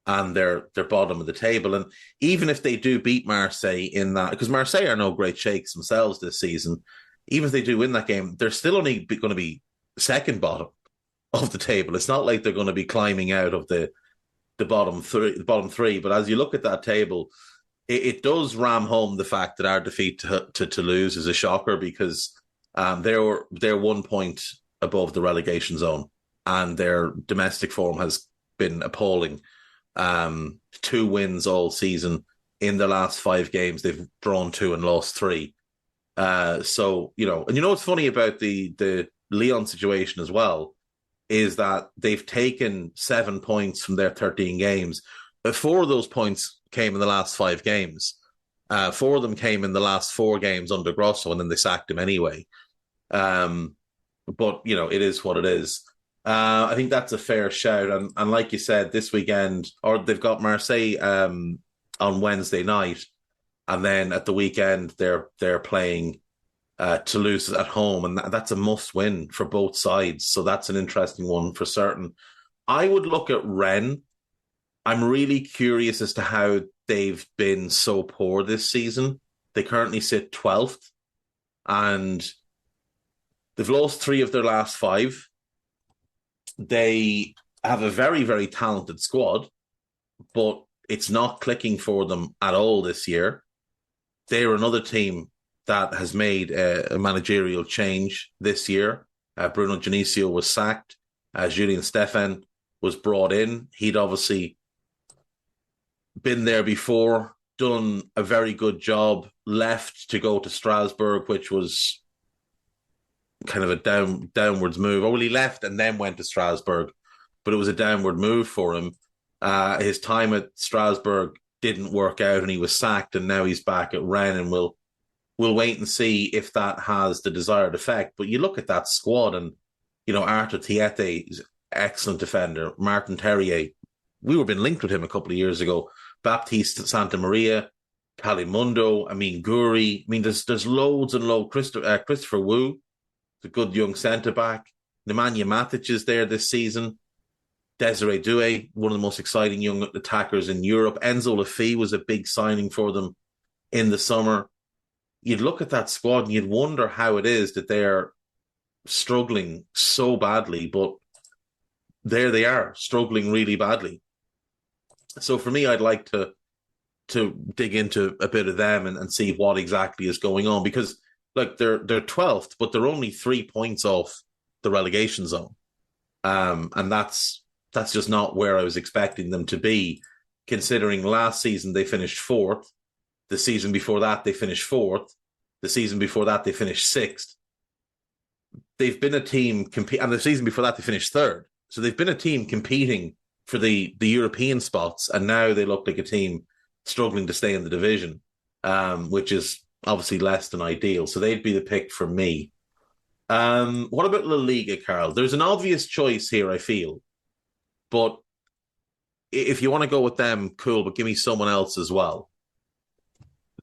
and they're bottom of the table. And even if they do beat Marseille in that, because Marseille are no great shakes themselves this season, even if they do win that game, they're still only going to be second bottom of the table. It's not like they're going to be climbing out of the bottom three. But as you look at that table, it does ram home the fact that our defeat to Toulouse is a shocker, because they're 1 point above the relegation zone, and their domestic form has been appalling. 2 wins all season. In the last 5 games, they've drawn 2 and lost 3. So, you know, and you know what's funny about the Lyon situation as well is that they've taken 7 points from their 13 games. 4 of those points came in the last 5 games. 4 of them came in the last 4 games under Grosso, and then they sacked him anyway. But, you know, it is what it is. I think that's a fair shout. And like you said, this weekend, or they've got Marseille on Wednesday night, and then at the weekend they're playing Toulouse at home, and that's a must-win for both sides. So that's an interesting one for certain. I would look at Rennes. I'm really curious as to how they've been so poor this season. They currently sit 12th, and they've lost 3 of their last 5. they have a very, very talented squad, but it's not clicking for them at all this year. They're another team that has made a managerial change this year. Bruno Genesio was sacked. Julian Stephan was brought in. He'd obviously been there before, done a very good job, left to go to Strasbourg, which was kind of a downwards move. Well, he left and then went to Strasbourg, but it was a downward move for him. His time at Strasbourg didn't work out and he was sacked, and now he's back at Rennes, and we'll wait and see if that has the desired effect. But you look at that squad and, Arthur Thiete is an excellent defender. Martin Terrier, we were being linked with him a couple of years ago. Baptiste Santa Maria, Calimundo, Guri. There's loads and loads. Christopher Wu, the good young centre-back. Nemanja Matic is there this season. Desiree Doué, one of the most exciting young attackers in Europe. Enzo Lafay was a big signing for them in the summer. You'd look at that squad and you'd wonder how it is that they're struggling so badly, but there they are, struggling really badly. So for me, I'd like to dig into a bit of them and see what exactly is going on, because look, they're 12th, but they're only 3 points off the relegation zone. And that's just not where I was expecting them to be, considering last season they finished 4th. The season before that, they finished 4th. The season before that, they finished 6th. They've been a team and the season before that, they finished 3rd. So they've been a team competing for the European spots, and now they look like a team struggling to stay in the division, which is obviously less than ideal. So they'd be the pick for me. What about La Liga, Karl? There's an obvious choice here, I feel. But if you want to go with them, cool, but give me someone else as well.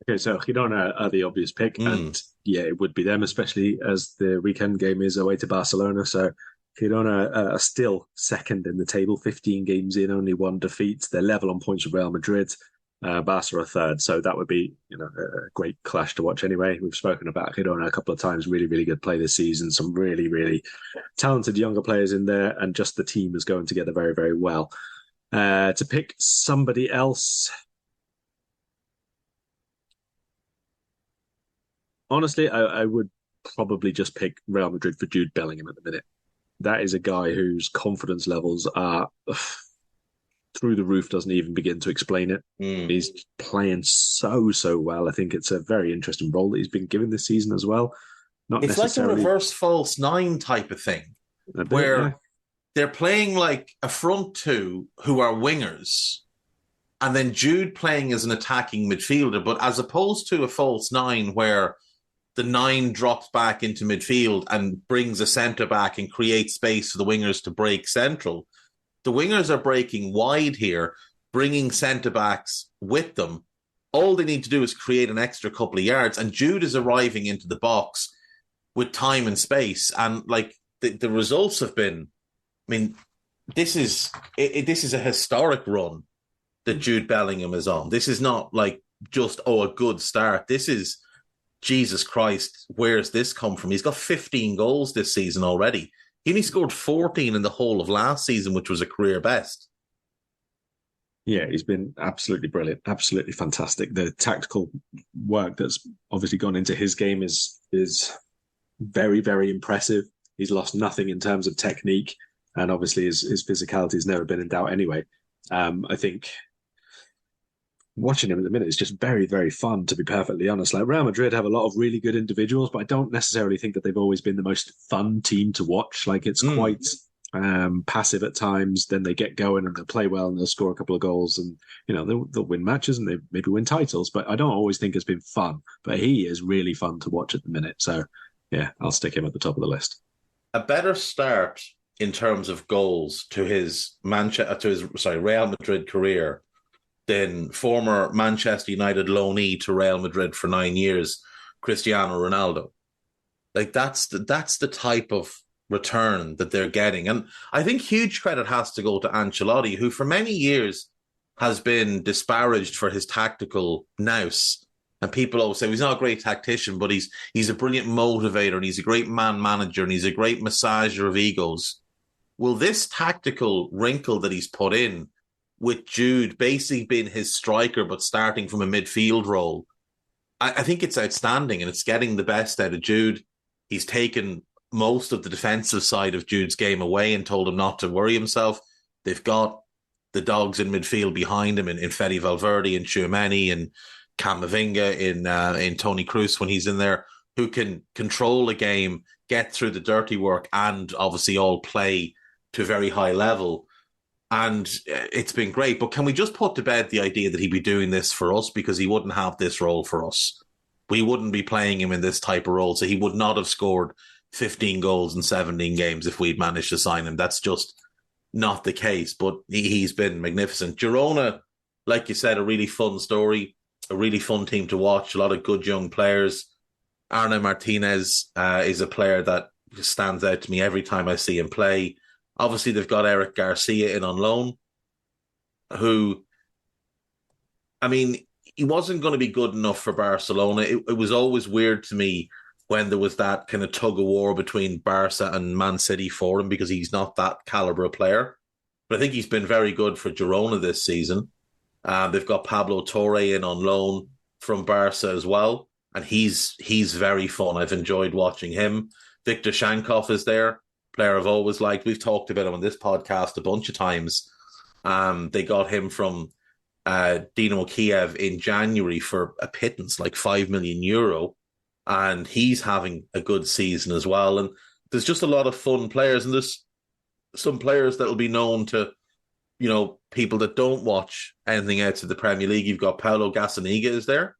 Okay, so Girona are the obvious pick, and yeah, it would be them, especially as the weekend game is away to Barcelona. So Girona are still second in the table, 15 games in, only 1 defeat. They're level on points with Real Madrid. Barca are third, so that would be a great clash to watch anyway. We've spoken about Girona a couple of times. Really, really good play this season. Some really, really talented younger players in there, and just the team is going together very, very well. To pick somebody else, honestly, I would probably just pick Real Madrid for Jude Bellingham at the minute. That is a guy whose confidence levels are through the roof, doesn't even begin to explain it. He's playing so well. I think it's a very interesting role that he's been given this season as well. It's like a reverse false nine type of thing, where they're playing like a front two who are wingers, and then Jude playing as an attacking midfielder, but as opposed to a false nine where the 9 drops back into midfield and brings a centre-back and creates space for the wingers to break central. The wingers are breaking wide here, bringing centre-backs with them. All they need to do is create an extra couple of yards, and Jude is arriving into the box with time and space. And like the results have been, this is a historic run that Jude Bellingham is on. This is not like just, a good start. This is, Jesus Christ, where's this come from? He's got 15 goals this season already. He only scored 14 in the whole of last season, which was a career best. Yeah, he's been absolutely brilliant, absolutely fantastic. The tactical work that's obviously gone into his game is very, very impressive. He's lost nothing in terms of technique, and obviously his physicality has never been in doubt anyway. I think watching him at the minute is just very, very fun, to be perfectly honest. Like, Real Madrid have a lot of really good individuals, but I don't necessarily think that they've always been the most fun team to watch. Like, it's quite passive at times. Then they get going and they'll play well and they'll score a couple of goals, and they'll win matches and they maybe win titles. But I don't always think it's been fun. But he is really fun to watch at the minute. So yeah, I'll stick him at the top of the list. A better start in terms of goals to his Real Madrid career than former Manchester United loanee to Real Madrid for 9 years, Cristiano Ronaldo. Like, that's the type of return that they're getting. And I think huge credit has to go to Ancelotti, who for many years has been disparaged for his tactical nous. And people always say he's not a great tactician, but he's a brilliant motivator, and he's a great man manager, and he's a great massager of egos. will this tactical wrinkle that he's put in, with Jude basically being his striker but starting from a midfield role, I think it's outstanding, and it's getting the best out of Jude. He's taken most of the defensive side of Jude's game away and told him not to worry himself. They've got the dogs in midfield behind him in Fede Valverde and Tchouameni and Camavinga in Toni Kroos when he's in there, who can control a game, get through the dirty work, and obviously all play to a very high level. And it's been great. But can we just put to bed the idea that he'd be doing this for us, because he wouldn't have this role for us? We wouldn't be playing him in this type of role, so he would not have scored 15 goals in 17 games if we'd managed to sign him. That's just not the case, but he's been magnificent. Girona, like you said, a really fun story, a really fun team to watch, a lot of good young players. Arna Martinez is a player that stands out to me every time I see him play. Obviously, they've got Eric Garcia in on loan, who, I mean, he wasn't going to be good enough for Barcelona. It was always weird to me when there was that kind of tug of war between Barca and Man City for him, because he's not that calibre of player. But I think he's been very good for Girona this season. They've got Pablo Torre in on loan from Barca as well, and he's very fun. I've enjoyed watching him. Viktor Shankov is there, player I've always liked. We've talked about him on this podcast a bunch of times. They got him from Dynamo Kiev in January for a pittance, like €5 million, and he's having a good season as well. And there's just a lot of fun players, and there's some players that will be known to, you know, people that don't watch anything outside the Premier League. You've got Paulo Gazzaniga is there.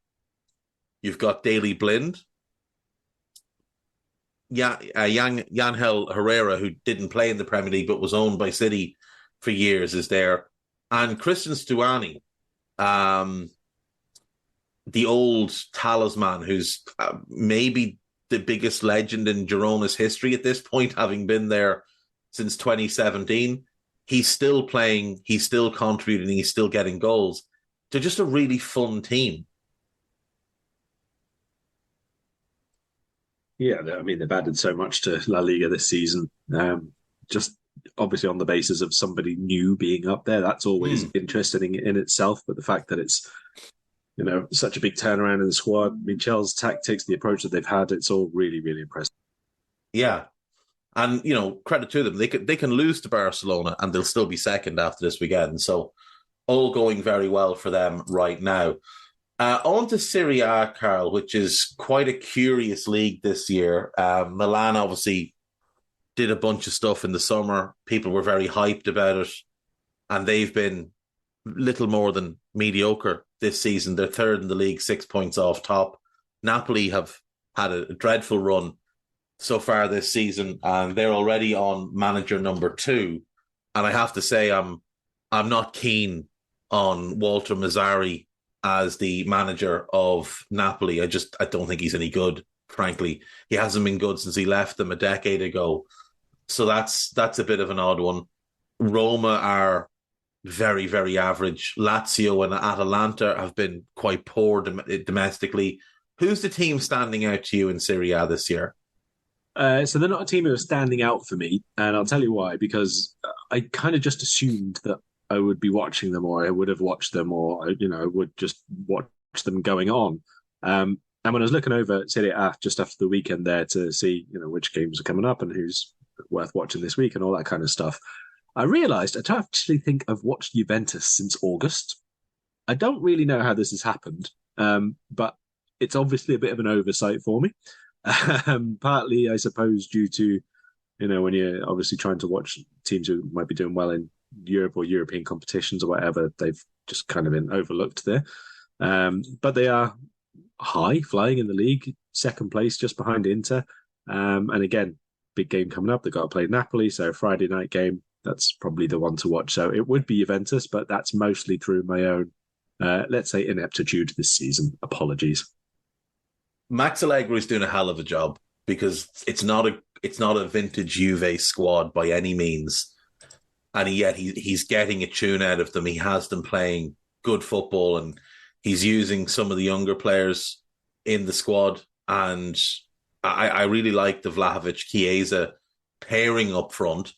You've got Daley Blind. Yangel Herrera, who didn't play in the Premier League but was owned by City for years, is there. And Christian Stuani, the old talisman, who's maybe the biggest legend in Girona's history at this point, having been there since 2017. He's still playing, he's still contributing, he's still getting goals. They're just a really fun team. Yeah, I mean, they've added so much to La Liga this season. Just obviously on the basis of somebody new being up there, that's always interesting in itself. But the fact that it's, you know, such a big turnaround in the squad, Michel's tactics, the approach that they've had, it's all really, really impressive. Yeah. And, you know, credit to them. They can lose to Barcelona and they'll still be second after this weekend. So all going very well for them right now. On to Serie A, Karl, which is quite a curious league this year. Milan obviously did a bunch of stuff in the summer. People were very hyped about it. And they've been little more than mediocre this season. They're third in the league, 6 points off top. Napoli have had a dreadful run so far this season, and they're already on manager number 2. And I have to say, I'm not keen on Walter Mazzarri as the manager of Napoli. I don't think he's any good, frankly. He hasn't been good since he left them a decade ago. So that's a bit of an odd one. Roma are very, very average. Lazio and Atalanta have been quite poor domestically. Who's the team standing out to you in Serie A this year? So they're not a team who are standing out for me, and I'll tell you why. Because I kind of just assumed that I would be watching them, or I would have watched them, or I would just watch them going on. And when I was looking over Serie A just after the weekend there to see, which games are coming up and who's worth watching this week and all that kind of stuff, I realised I don't actually think I've watched Juventus since August. I don't really know how this has happened, but it's obviously a bit of an oversight for me. Partly, I suppose, due to, when you're obviously trying to watch teams who might be doing well in Europe or European competitions or whatever, they've just kind of been overlooked there. But they are high flying in the league, second place just behind Inter. And again, big game coming up. They've got to play Napoli, so Friday night game, that's probably the one to watch. So it would be Juventus, but that's mostly through my own, let's say, ineptitude this season. Apologies. Max Allegri is doing a hell of a job, because it's not a vintage Juve squad by any means, and yet he's getting a tune out of them. He has them playing good football, and he's using some of the younger players in the squad. And I really like the Vlahovic-Chiesa pairing up front,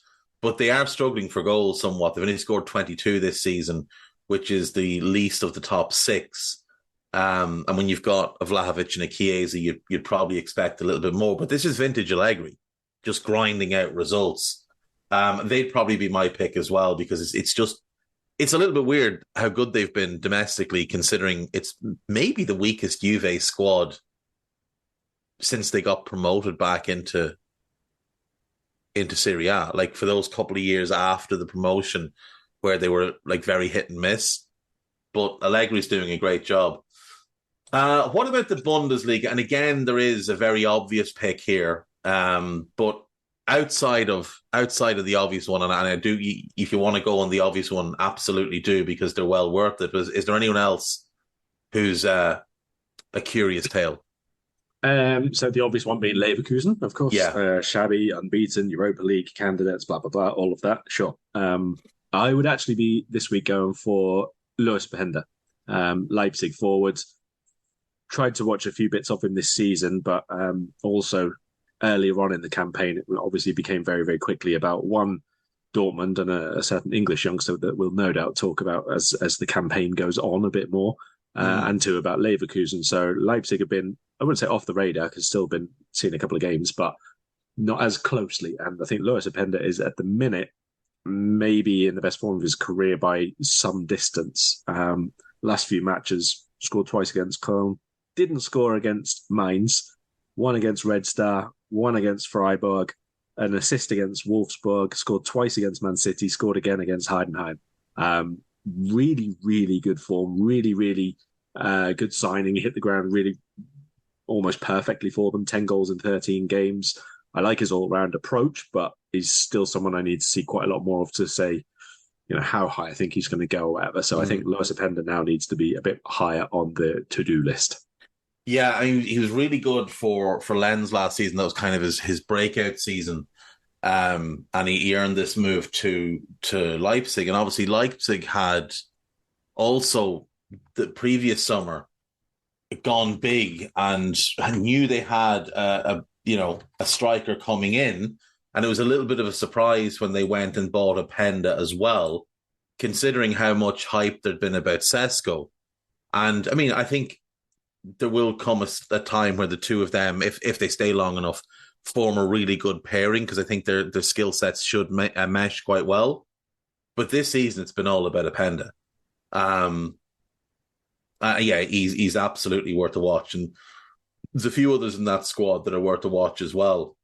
but they are struggling for goals somewhat. They've only scored 22 this season, which is the least of the top six. And when you've got a Vlahovic and a Chiesa, you'd probably expect a little bit more. But this is vintage Allegri, just grinding out results. They'd probably be my pick as well, because it's a little bit weird how good they've been domestically, considering it's maybe the weakest Juve squad since they got promoted back into Serie A. Like, for those couple of years after the promotion, where they were like very hit and miss. But Allegri's doing a great job. What about the Bundesliga? And again, there is a very obvious pick here. But outside of the obvious one, and I do, if you want to go on the obvious one, absolutely do, because they're well worth it. But is there anyone else who's a curious tale? So the obvious one being Leverkusen, of course. Yeah. Shabby, unbeaten, Europa League candidates, blah, blah, blah, all of that. Sure. I would actually be this week going for Lois Behenda, Leipzig forward. Tried to watch a few bits of him this season, but also earlier on in the campaign, it obviously became very, very quickly about one, Dortmund, and a certain English youngster that we'll no doubt talk about as the campaign goes on a bit more, and two, about Leverkusen. So Leipzig have been, I wouldn't say off the radar, because still been seeing a couple of games, but not as closely. And I think Lois Openda is at the minute maybe in the best form of his career by some distance. Last few matches, scored twice against Cologne, didn't score against Mainz, one against Red Star, one against Freiburg, an assist against Wolfsburg, scored twice against Man City, scored again against Heidenheim. Really, really good form, really, really good signing. He hit the ground really almost perfectly for them, 10 goals in 13 games. I like his all-round approach, but he's still someone I need to see quite a lot more of to say, how high I think he's going to go or whatever. So I think Lois Openda now needs to be a bit higher on the to-do list. Yeah, I mean, he was really good for Lens last season. That was kind of his breakout season. And he earned this move to Leipzig. And obviously Leipzig had also the previous summer gone big and knew they had a striker coming in. And it was a little bit of a surprise when they went and bought Openda as well, considering how much hype there'd been about Sesko. And I mean, I think there will come a time where the two of them, if they stay long enough, form a really good pairing, because I think their skill sets should mesh quite well. But this season, it's been all about Openda. He's absolutely worth a watch. And there's a few others in that squad that are worth a watch as well.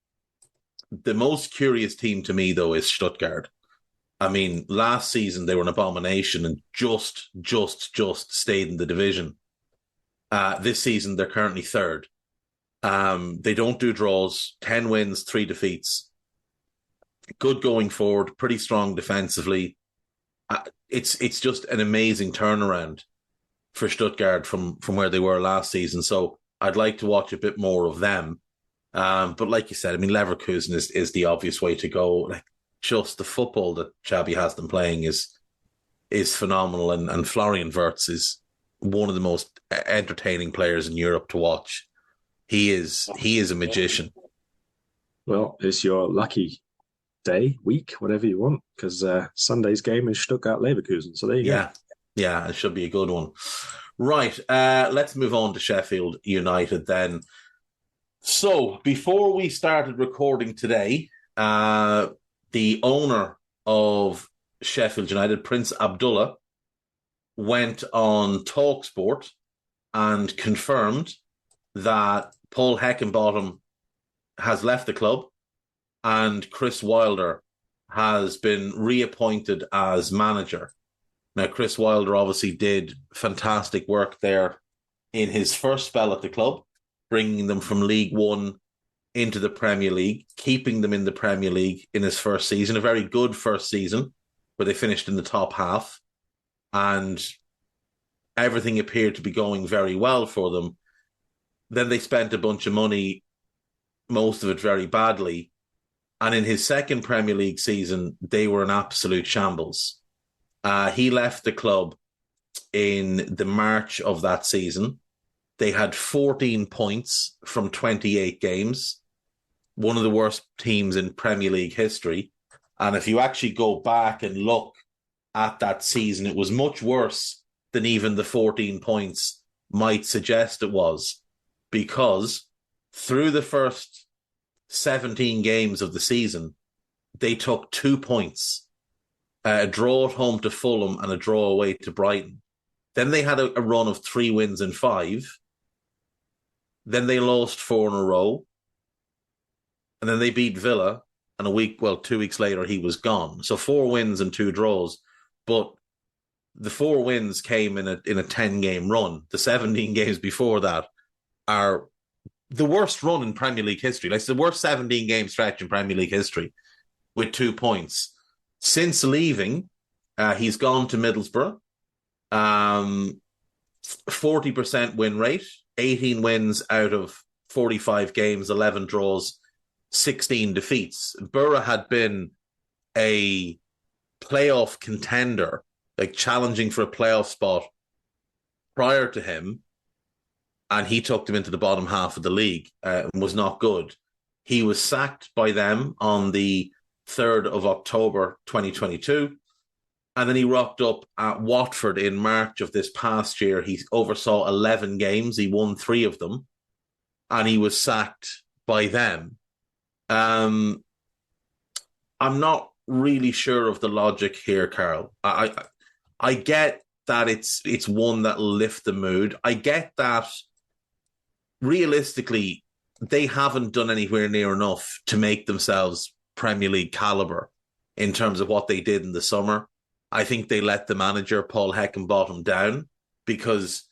The most curious team to me, though, is Stuttgart. I mean, last season they were an abomination and just stayed in the division. This season they're currently third. They don't do draws, 10 wins, 3 defeats. Good going forward, pretty strong defensively. It's just an amazing turnaround for Stuttgart from where they were last season. So I'd like to watch a bit more of them. But like you said, I mean, Leverkusen is the obvious way to go. Like, just the football that Xabi has them playing is phenomenal. And Florian Wirtz is one of the most entertaining players in Europe to watch. He is a magician. Well, it's your lucky day, week, whatever you want, because Sunday's game is Stuttgart-Leverkusen. So there you go. Yeah, it should be a good one. Right, let's move on to Sheffield United then. So, before we started recording today, the owner of Sheffield United, Prince Abdullah, went on TalkSport and confirmed that Paul Heckingbottom has left the club and Chris Wilder has been reappointed as manager. Now, Chris Wilder obviously did fantastic work there in his first spell at the club, bringing them from League One into the Premier League, keeping them in the Premier League in his first season, a very good first season where they finished in the top half, and everything appeared to be going very well for them. Then they spent a bunch of money, most of it very badly, and in his second Premier League season, they were an absolute shambles. He left the club in the March of that season. They had 14 points from 28 games, one of the worst teams in Premier League history. And if you actually go back and look at that season, it was much worse than even the 14 points might suggest it was, because through the first 17 games of the season, they took 2 points, a draw at home to Fulham and a draw away to Brighton. Then they had a run of 3 wins in 5. Then they lost 4 in a row. And then they beat Villa. And 2 weeks later, he was gone. So 4 wins and 2 draws. But the 4 wins came in a 10-game run. The 17 games before that are the worst run in Premier League history. Like, it's the worst 17-game stretch in Premier League history with 2 points. Since leaving, he's gone to Middlesbrough. 40% win rate, 18 wins out of 45 games, 11 draws, 16 defeats. Borough had been a playoff contender, like challenging for a playoff spot prior to him, and he took them into the bottom half of the league and was not good. He was sacked by them on the 3rd of October 2022, and then he rocked up at Watford in March of this past year. He oversaw 11 games. He won 3 of them, and he was sacked by them. I'm not really sure of the logic here, Karl. I get that it's one that'll lift the mood. I get that realistically they haven't done anywhere near enough to make themselves Premier League caliber in terms of what they did in the summer. I think they let the manager, Paul Heckingbottom, down because...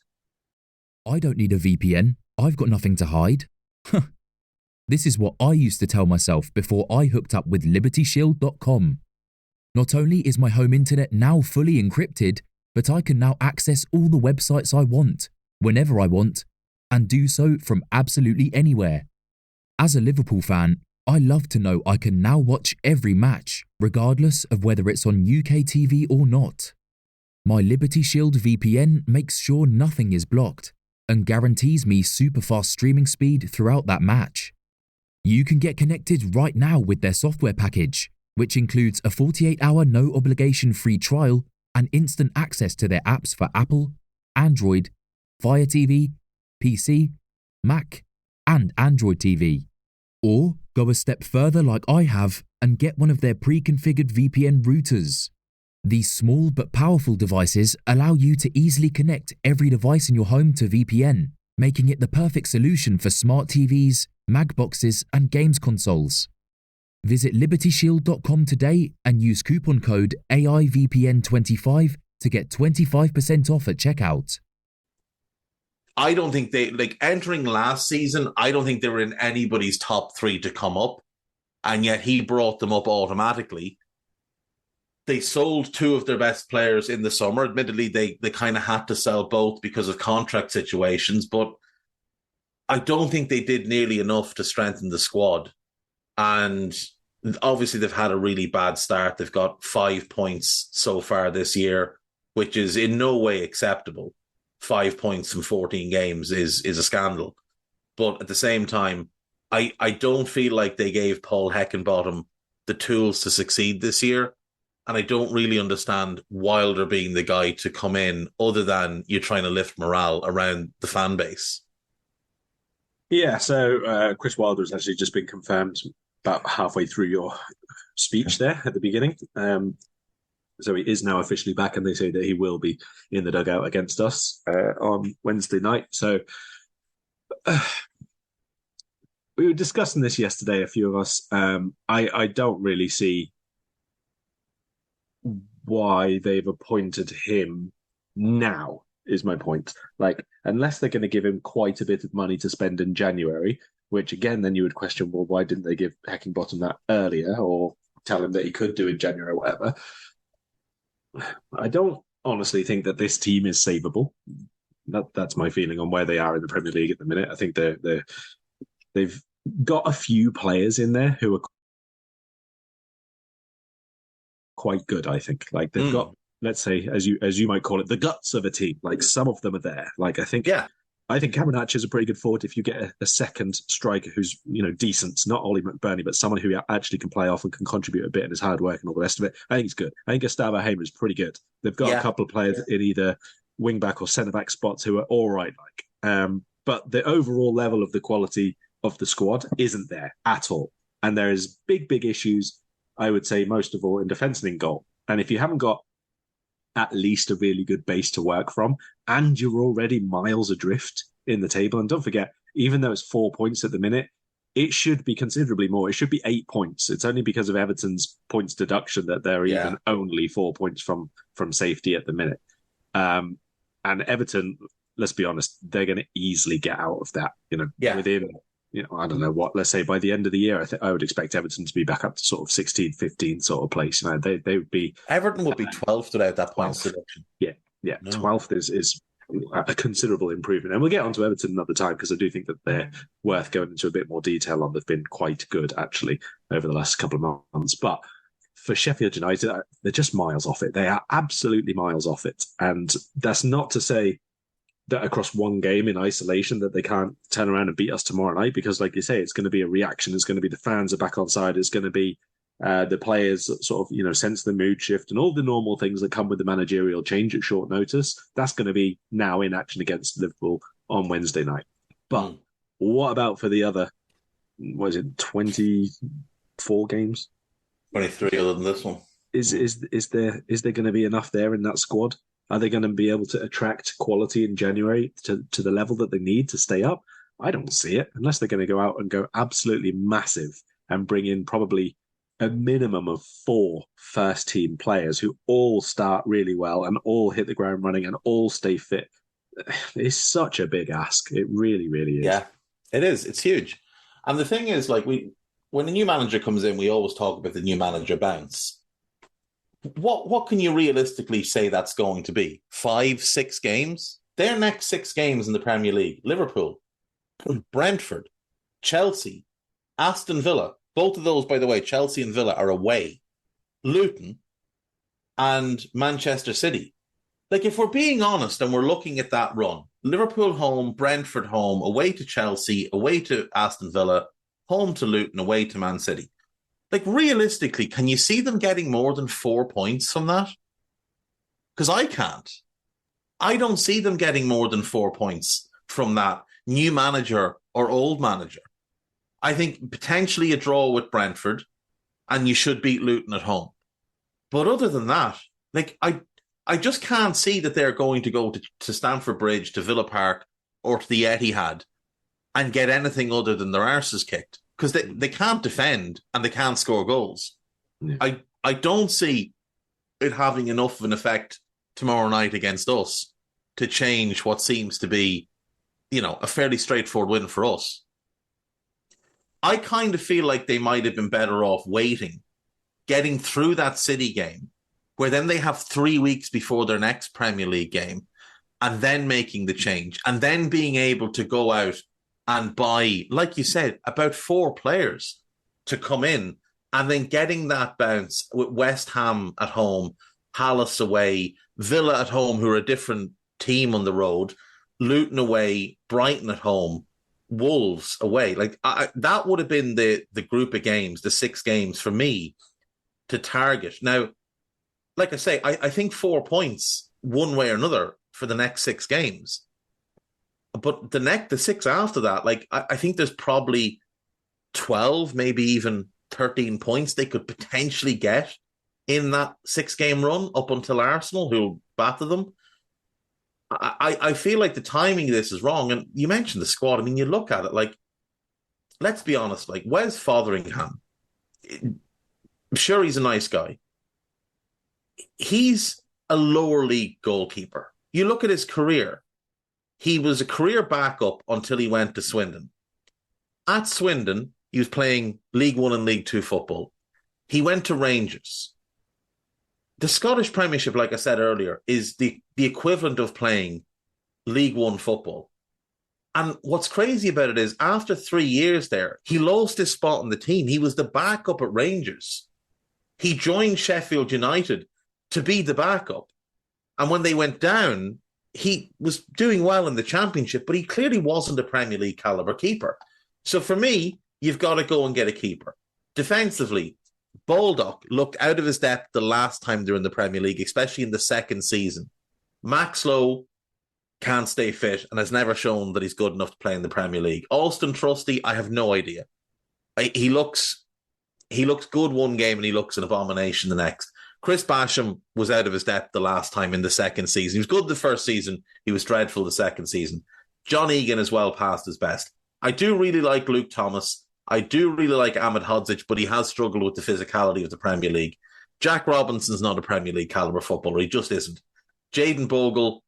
I don't need a VPN. I've got nothing to hide. This is what I used to tell myself before I hooked up with LibertyShield.com. Not only is my home internet now fully encrypted, but I can now access all the websites I want, whenever I want, and do so from absolutely anywhere. As a Liverpool fan, I love to know I can now watch every match, regardless of whether it's on UK TV or not. My Liberty Shield VPN makes sure nothing is blocked and guarantees me super fast streaming speed throughout that match. You can get connected right now with their software package, which includes a 48-hour no-obligation free trial and instant access to their apps for Apple, Android, Fire TV, PC, Mac, and Android TV. Or go a step further like I have and get one of their pre-configured VPN routers. These small but powerful devices allow you to easily connect every device in your home to VPN, making it the perfect solution for smart TVs, Magboxes, and games consoles. Visit LibertyShield.com today and use coupon code AIVPN25 to get 25% off at checkout. I don't think entering last season, I don't think they were in anybody's top 3 to come up, and yet he brought them up automatically. They sold 2 of their best players in the summer. Admittedly, they kind of had to sell both because of contract situations, but I don't think they did nearly enough to strengthen the squad. And obviously they've had a really bad start. They've got 5 points so far this year, which is in no way acceptable. 5 points from 14 games is a scandal. But at the same time, I don't feel like they gave Paul Heckingbottom the tools to succeed this year. And I don't really understand Wilder being the guy to come in other than you're trying to lift morale around the fan base. Yeah, so Chris Wilder has actually just been confirmed about halfway through your speech there at the beginning. So he is now officially back, and they say that he will be in the dugout against us on Wednesday night. So we were discussing this yesterday, a few of us. I don't really see why they've appointed him now, is my point. Like, unless they're going to give him quite a bit of money to spend in January, which again, then you would question, well, why didn't they give Heckingbottom that earlier or tell him that he could do in January or whatever? I don't honestly think that this team is savable. That's my feeling on where they are in the Premier League at the minute. I think they've got a few players in there who are quite good, I think. Like, they've got, let's say, as you might call it, the guts of a team. Like, some of them are there. Like, I think I think Cameron Hatch is a pretty good forward if you get a second striker who's, decent, not Ollie McBurney, but someone who actually can play off and can contribute a bit and is hard work and all the rest of it. I think it's good. I think Gustavo Hamer is pretty good. They've got a couple of players in either wing back or centre back spots who are all right, but the overall level of the quality of the squad isn't there at all. And there is big issues, I would say, most of all in defence and in goal. And if you haven't got at least a really good base to work from, and you're already miles adrift in the table. And don't forget, even though it's 4 points at the minute, it should be considerably more. It should be 8 points. It's only because of Everton's points deduction that they're even only 4 points from safety at the minute. And Everton, let's be honest, they're going to easily get out of that, within, I don't know what, let's say by the end of the year, I would expect Everton to be back up to sort of 16, 15 sort of place. They would be... Everton would be 12th without that points deduction. Yeah. No. 12th is a considerable improvement. And we'll get onto Everton another time because I do think that they're worth going into a bit more detail on. They've been quite good, actually, over the last couple of months. But for Sheffield United, they're just miles off it. They are absolutely miles off it. And that's not to say that across one game in isolation that they can't turn around and beat us tomorrow night, because like you say, it's going to be a reaction. It's going to be the fans are back on side. It's going to be the players sort of, sense the mood shift and all the normal things that come with the managerial change at short notice. That's going to be now in action against Liverpool on Wednesday night. But what about for the other, 24 games? 23 other than this one. Is there going to be enough there in that squad? Are they going to be able to attract quality in January to the level that they need to stay up? I don't see it, unless they're going to go out and go absolutely massive and bring in probably a minimum of 4 first-team players who all start really well and all hit the ground running and all stay fit. It's such a big ask. It really, really is. Yeah, it is. It's huge. And the thing is, when a new manager comes in, we always talk about the new manager bounce. What can you realistically say that's going to be? 5, 6 games? Their next 6 games in the Premier League: Liverpool, Brentford, Chelsea, Aston Villa. Both of those, by the way, Chelsea and Villa, are away. Luton and Manchester City. If we're being honest and we're looking at that run, Liverpool home, Brentford home, away to Chelsea, away to Aston Villa, home to Luton, away to Man City. Realistically, can you see them getting more than 4 points from that? Because I can't. I don't see them getting more than 4 points from that, new manager or old manager. I think potentially a draw with Brentford, and you should beat Luton at home. But other than that, I just can't see that they're going to go to Stamford Bridge, to Villa Park, or to the Etihad and get anything other than their arses kicked. Because they can't defend and they can't score goals. Yeah. I don't see it having enough of an effect tomorrow night against us to change what seems to be, a fairly straightforward win for us. I kind of feel like they might have been better off waiting, getting through that City game, where then they have 3 weeks before their next Premier League game, and then making the change, and then being able to go out and buy, like you said, about 4 players to come in, and then getting that bounce with West Ham at home, Palace away, Villa at home, who are a different team on the road, Luton away, Brighton at home, Wolves away. That would have been the group of games, the 6 games for me to target. Now, like I say, I think 4 points one way or another for the next 6 games. But the 6 after that, I think there's probably 12, maybe even 13 points they could potentially get in that 6-game run up until Arsenal, who'll batter them. I feel like the timing of this is wrong. And you mentioned the squad. I mean, you look at it, let's be honest, Wes Fotheringham, I'm sure he's a nice guy. He's a lower league goalkeeper. You look at his career. He was a career backup until he went to Swindon. At Swindon, he was playing League 1 and League 2 football. He went to Rangers. The Scottish Premiership, like I said earlier, is the equivalent of playing League 1 football. And what's crazy about it is, after 3 years there, he lost his spot on the team. He was the backup at Rangers. He joined Sheffield United to be the backup. And when they went down, he was doing well in the Championship, but he clearly wasn't a Premier League caliber keeper. So for me, you've got to go and get a keeper. Defensively, Baldock looked out of his depth the last time they were in the Premier League, especially in the second season. Max Lowe can't stay fit and has never shown that he's good enough to play in the Premier League. Alston Trusty, I have no idea. He looks good one game and he looks an abomination the next. Chris Basham was out of his depth the last time in the second season. He was good the first season. He was dreadful the second season. John Egan is well past his best. I do really like Luke Thomas. I do really like Ahmed Hodzic, but he has struggled with the physicality of the Premier League. Jack Robinson's not a Premier League caliber footballer. He just isn't. Jayden Bogle,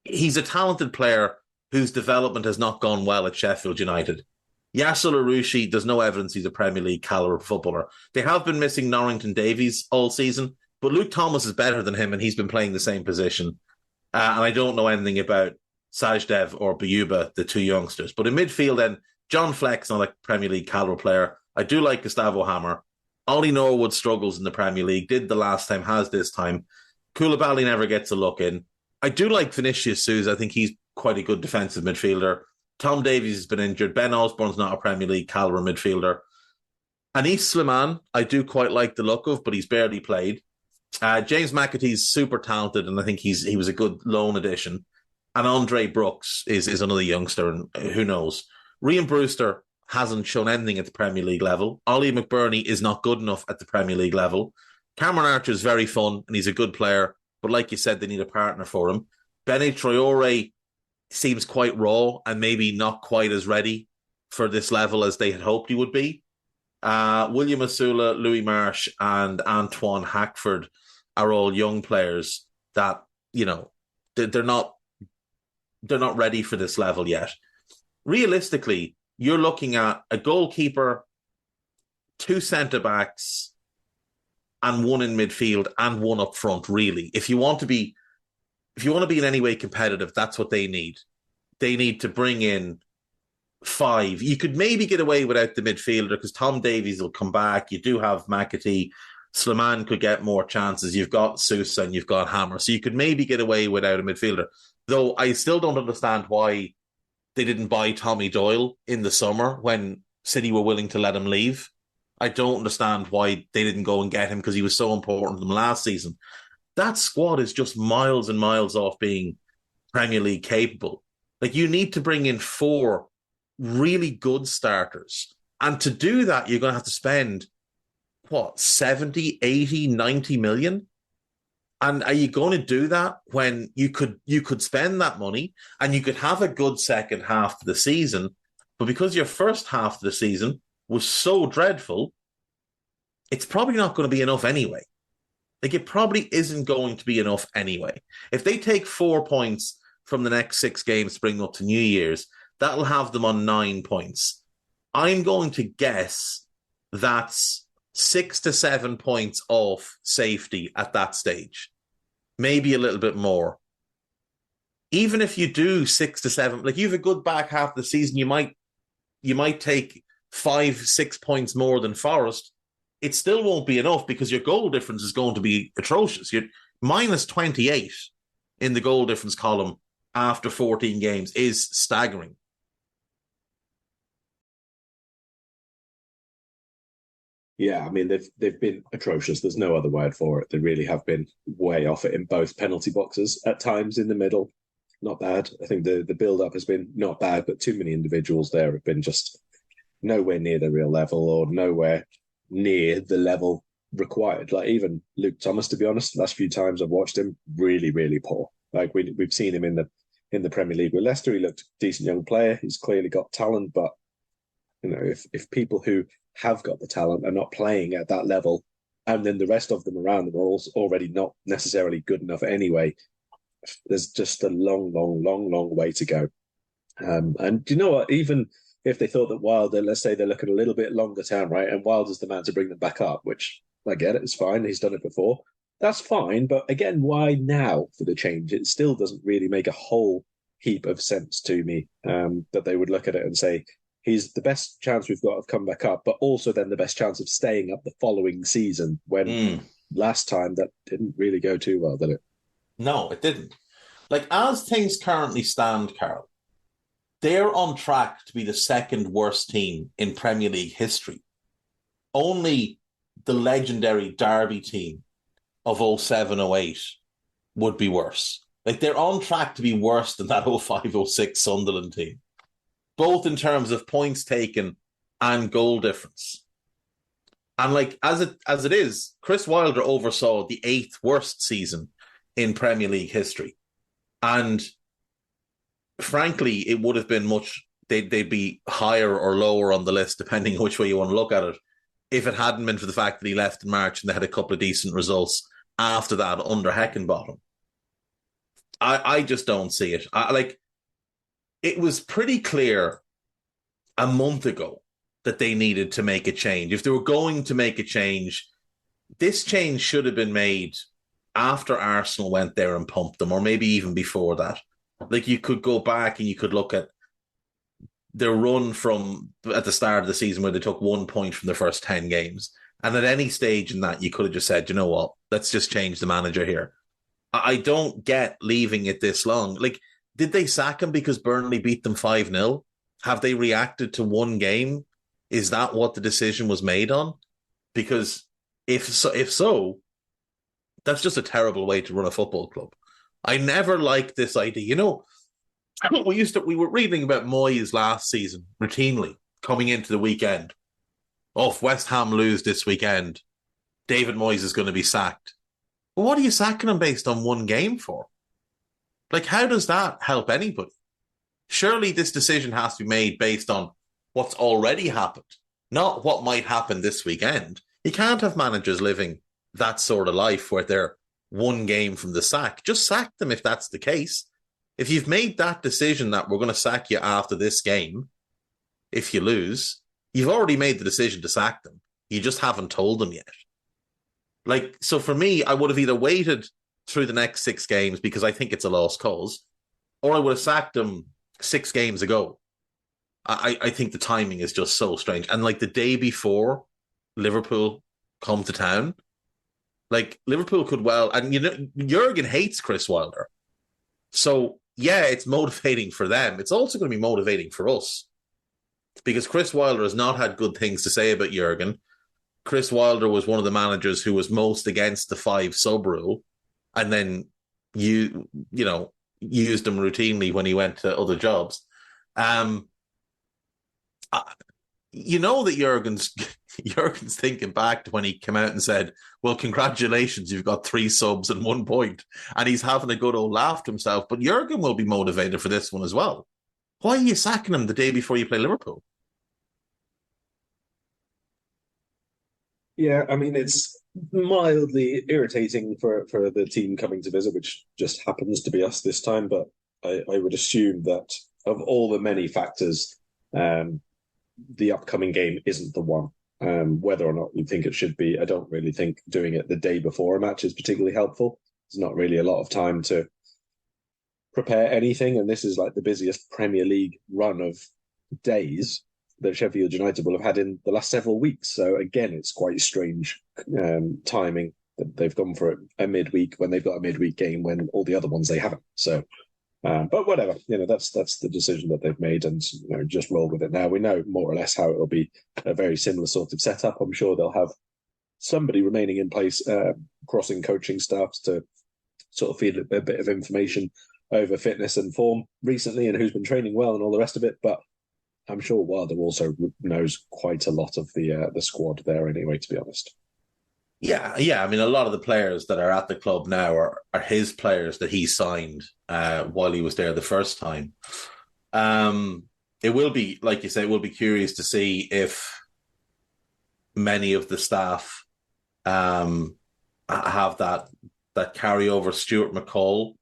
he's a talented player whose development has not gone well at Sheffield United. Yasser Larouchi, there's no evidence he's a Premier League caliber footballer. They have been missing Norrington Davies all season, but Luke Thomas is better than him and he's been playing the same position. And I don't know anything about Sajdev or Bayuba, the two youngsters. But in midfield then, John Fleck's not a Premier League caliber player. I do like Gustavo Hammer. Ollie Norwood struggles in the Premier League, did the last time, has this time. Koulibaly never gets a look in. I do like Vinicius Souza. I think he's quite a good defensive midfielder. Tom Davies has been injured. Ben Osborne's not a Premier League caliber midfielder. Anis Slimane, I do quite like the look of, but he's barely played. James McAtee's super talented, and I think he was a good loan addition. And Andre Brooks is another youngster, and who knows. Ryan Brewster hasn't shown anything at the Premier League level. Ollie McBurney is not good enough at the Premier League level. Cameron Archer is very fun, and he's a good player, but like you said, they need a partner for him. Bene Traore seems quite raw and maybe not quite as ready for this level as they had hoped he would be. William Asula, Louis Marsh, and Antoine Hackford are all young players that, they're not ready for this level yet. Realistically, you're looking at a goalkeeper, two centre-backs, and one in midfield and one up front, really. If you want to be in any way competitive, that's what they need. They need to bring in 5. You could maybe get away without the midfielder because Tom Davies will come back. You do have McAtee. Slimane could get more chances. You've got Sousa and you've got Hammer. So you could maybe get away without a midfielder. Though I still don't understand why they didn't buy Tommy Doyle in the summer when City were willing to let him leave. I don't understand why they didn't go and get him because he was so important to them last season. That squad is just miles and miles off being Premier League capable. Like, you need to bring in 4 really good starters. And to do that, you're going to have to spend, 70, 80, 90 million? And are you going to do that when you could spend that money and you could have a good second half of the season, but because your first half of the season was so dreadful, it's probably not going to be enough anyway. Like, it probably isn't going to be enough anyway. If they take 4 points from the next 6 games spring up to New Year's, that'll have them on 9 points. I'm going to guess that's 6 to 7 points off safety at that stage. Maybe a little bit more. Even if you do 6 to 7, like, you have a good back half of the season, you might take 5, 6 points more than Forest. It still won't be enough because your goal difference is going to be atrocious. You're minus 28 in the goal difference column after 14 games is staggering. Yeah, I mean, they've been atrocious. There's no other word for it. They really have been way off it in both penalty boxes. At times in the middle, not bad. I think the build-up has been not bad, but too many individuals there have been just nowhere near the real level or nowhere near the level required. Like, even Luke Thomas, to be honest, the last few times I've watched him, really, really poor. Like, we've seen him in the Premier League with Leicester. He looked a decent young player. He's clearly got talent, but if people who have got the talent are not playing at that level, and then the rest of them around them are also already not necessarily good enough anyway, there's just a long, long, long, long way to go. And do you know what? Even if they thought that Wilder, let's say they're looking a little bit longer term, right? And Wilder's the man to bring them back up, which I get it, it's fine. He's done it before. That's fine. But again, why now for the change? It still doesn't really make a whole heap of sense to me that they would look at it and say, he's the best chance we've got of coming back up, but also then the best chance of staying up the following season when last time that didn't really go too well, did it? No, it didn't. Like, as things currently stand, Karl, they're on track to be the second worst team in Premier League history. Only the legendary Derby team of 07-08 would be worse. Like, they're on track to be worse than that 05-06 Sunderland team, both in terms of points taken and goal difference. And like, as it is, Chris Wilder oversaw the 8th worst season in Premier League history. And frankly, it would have been they'd be higher or lower on the list, depending on which way you want to look at it, if it hadn't been for the fact that he left in March and they had a couple of decent results after that under Heckingbottom. I just don't see it. It was pretty clear a month ago that they needed to make a change. If they were going to make a change, this change should have been made after Arsenal went there and pumped them, or maybe even before that. Like, you could go back and you could look at their run from at the start of the season where they took 1 point from their first 10 games. And at any stage in that, you could have just said, you know what, let's just change the manager here. I don't get leaving it this long. Like, did they sack him because Burnley beat them 5-0? Have they reacted to one game? Is that what the decision was made on? Because if so, that's just a terrible way to run a football club. I never liked this idea. You know, we were reading about Moyes last season routinely coming into the weekend. Oh, if West Ham lose this weekend, David Moyes is going to be sacked. But what are you sacking him based on one game for? Like, how does that help anybody? Surely this decision has to be made based on what's already happened, not what might happen this weekend. You can't have managers living that sort of life where they're one game from the sack. Just sack them if that's the case. If you've made that decision that we're going to sack you after this game, if you lose, you've already made the decision to sack them. You just haven't told them yet. Like, so for me, I would have either waited through the next 6 games because I think it's a lost cause, or I would have sacked them 6 games ago. I think the timing is just so strange. And like the day before Liverpool come to town, like Liverpool could well, and you know, Jurgen hates Chris Wilder. So yeah, it's motivating for them. It's also going to be motivating for us because Chris Wilder has not had good things to say about Jurgen. Chris Wilder was one of the managers who was most against the 5 sub rule, and then used them routinely when he went to other jobs. You know that Jurgen's thinking back to when he came out and said, well, congratulations, you've got 3 subs and 1 point. And he's having a good old laugh to himself. But Jurgen will be motivated for this one as well. Why are you sacking him the day before you play Liverpool? Yeah, I mean, it's mildly irritating for the team coming to visit, which just happens to be us this time. But I would assume that of all the many factors, the upcoming game isn't the one. Whether or not you think it should be, I don't really think doing it the day before a match is particularly helpful. There's not really a lot of time to prepare anything, and this is like the busiest Premier League run of days that Sheffield United will have had in the last several weeks. So again, it's quite strange timing that they've gone for a midweek when they've got a midweek game when all the other ones they haven't. So, but whatever, that's the decision that they've made, and just roll with it. Now we know more or less how it'll be a very similar sort of setup. I'm sure they'll have somebody remaining in place, crossing coaching staffs to sort of feed a bit of information over fitness and form recently and who's been training well and all the rest of it. But I'm sure Wilder also knows quite a lot of the squad there anyway, to be honest. Yeah. I mean, a lot of the players that are at the club now are his players that he signed while he was there the first time. It will be, like you say, it will be curious to see if many of the staff have that carryover. Stuart McCall,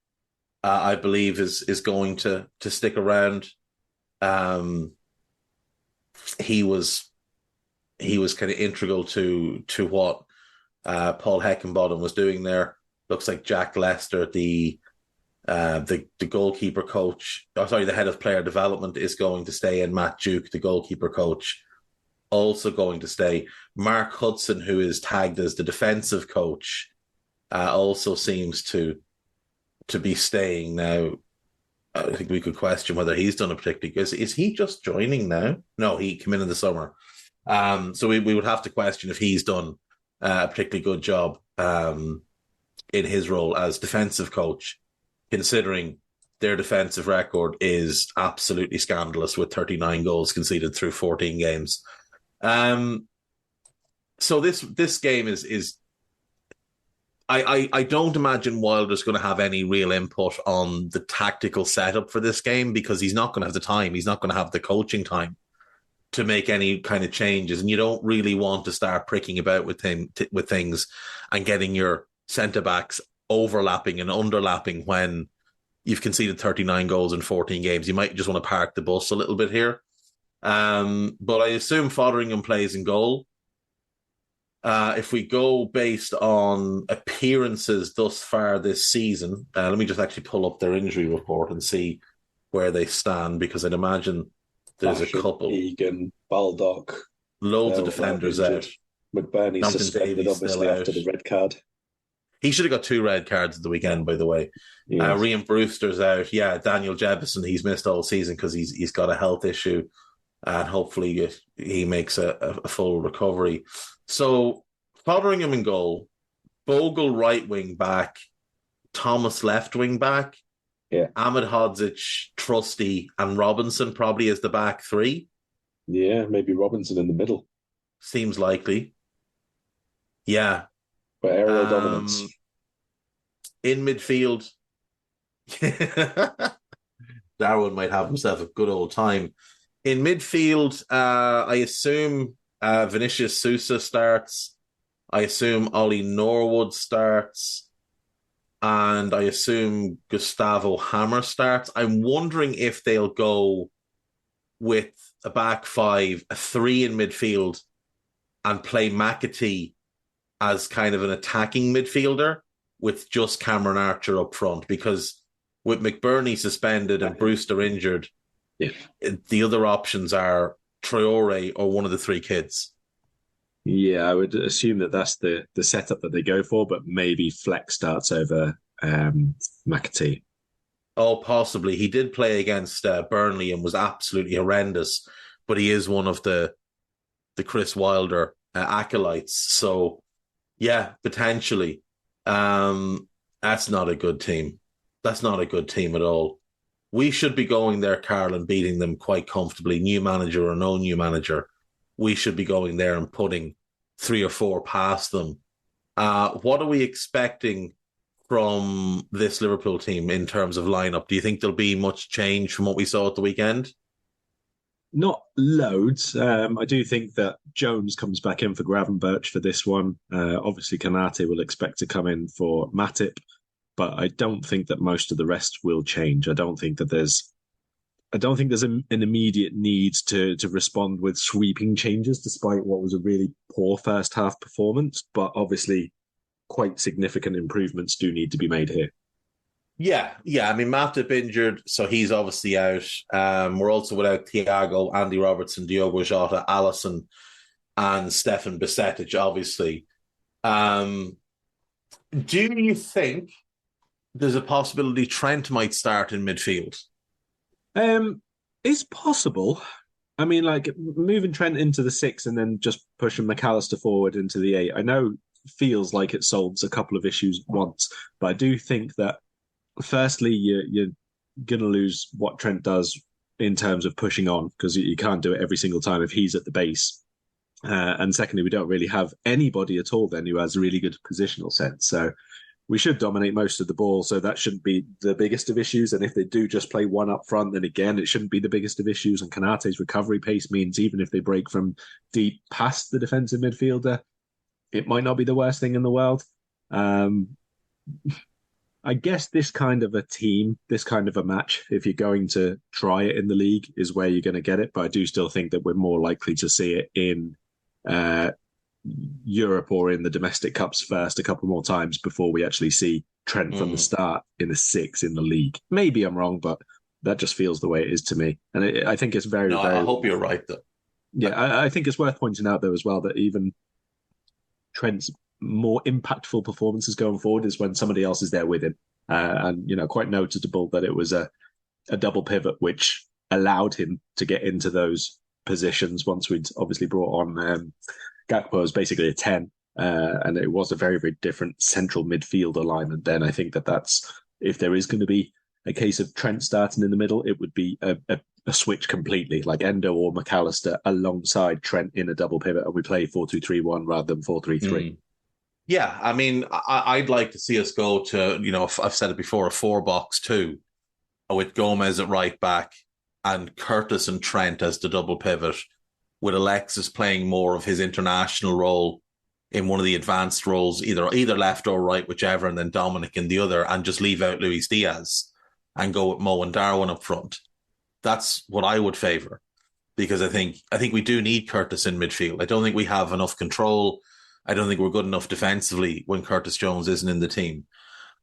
I believe, is going to stick around. He was kind of integral to what Paul Heckingbottom was doing there. Looks like Jack Lester, the goalkeeper coach, the head of player development, is going to stay, and Matt Duke, the goalkeeper coach, also going to stay. Mark Hudson, who is tagged as the defensive coach, also seems to to be staying now. I think we could question whether he's done a particularly good. Is he just joining now? No, he came in the summer. So we would have to question if he's done a particularly good job in his role as defensive coach, considering their defensive record is absolutely scandalous with 39 goals conceded through 14 games. So this game is I don't imagine Wilder's going to have any real input on the tactical setup for this game because he's not going to have the time. He's not going to have the coaching time to make any kind of changes. And you don't really want to start pricking about with things and getting your centre-backs overlapping and underlapping when you've conceded 39 goals in 14 games. You might just want to park the bus a little bit here. But I assume Fotheringham plays in goal. If we go based on appearances thus far this season, let me just actually pull up their injury report and see where they stand, because I'd imagine there's a couple. Egan, Baldock. Loads of defenders out. McBurney suspended, obviously, after the red card. He should have got 2 red cards at the weekend, by the way. Yes. Rian Brewster's out. Yeah, Daniel Jebison, he's missed all season because he's got a health issue. And hopefully he makes a full recovery. So Fotheringham in goal, Bogle right wing back, Thomas left wing back, Ahmed Hodzic, Trusty, and Robinson probably as the back 3. Yeah, maybe Robinson in the middle. Seems likely. Yeah. But aerial dominance. In midfield, Darwin might have himself a good old time. In midfield, I assume Vinicius Sousa starts. I assume Ollie Norwood starts. And I assume Gustavo Hammer starts. I'm wondering if they'll go with a back 5, a 3 in midfield, and play McAtee as kind of an attacking midfielder with just Cameron Archer up front. Because with McBurney suspended and Brewster injured, the other options are Traore or one of the 3 kids. Yeah, I would assume that that's the setup that they go for, but maybe Fleck starts over McAtee. Oh, possibly. He did play against Burnley and was absolutely horrendous, but he is one of the Chris Wilder acolytes. So, yeah, potentially. That's not a good team. That's not a good team at all. We should be going there, Karl, and beating them quite comfortably, new manager or no new manager. We should be going there and putting 3 or 4 past them. What are we expecting from this Liverpool team in terms of lineup? Do you think there'll be much change from what we saw at the weekend? Not loads. I do think that Jones comes back in for Gravenberch for this one. Obviously, Kanate will expect to come in for Matip, but I don't think that most of the rest will change. I don't think there's an immediate need to respond with sweeping changes, despite what was a really poor first half performance. But obviously, quite significant improvements do need to be made here. Yeah. I mean, Matip injured, so he's obviously out. We're also without Thiago, Andy Robertson, Diogo Jota, Alisson, and Stefan Bajcetic, obviously. Do you think there's a possibility Trent might start in midfield? It's possible. I mean, like moving Trent into the 6 and then just pushing McAllister forward into the 8. I know it feels like it solves a couple of issues at once, but I do think that firstly, you're going to lose what Trent does in terms of pushing on, because you can't do it every single time if he's at the base. And secondly, we don't really have anybody at all then who has a really good positional sense. So we should dominate most of the ball, so that shouldn't be the biggest of issues. And if they do just play one up front, then again, it shouldn't be the biggest of issues. And Kanate's recovery pace means even if they break from deep past the defensive midfielder, it might not be the worst thing in the world. I guess this kind of a team, this kind of a match, if you're going to try it in the league, is where you're going to get it. But I do still think that we're more likely to see it in Europe or in the domestic cups first a couple more times before we actually see Trent from the start in the 6 in the league. Maybe I'm wrong, but that just feels the way it is to me. And I think it's very... I hope you're right, though. Yeah, I think it's worth pointing out, though, as well, that even Trent's more impactful performances going forward is when somebody else is there with him. And, quite noticeable that it was a double pivot, which allowed him to get into those positions once we'd obviously brought on Gakpo as basically a 10. And it was a very, very different central midfield alignment then. I think that's, if there is going to be a case of Trent starting in the middle, it would be a switch completely, like Endo or McAllister alongside Trent in a double pivot, and we play 4-2-3-1 rather than 4-3-3. Yeah, I mean, I'd like to see us go to, I've said it before, a 4-box-2 with Gomez at right back and Curtis and Trent as the double pivot, with Alexis playing more of his international role in one of the advanced roles, either left or right, whichever, and then Dominic in the other, and just leave out Luis Diaz and go with Mo and Darwin up front. That's what I would favour, because I think we do need Curtis in midfield. I don't think we have enough control. I don't think we're good enough defensively when Curtis Jones isn't in the team.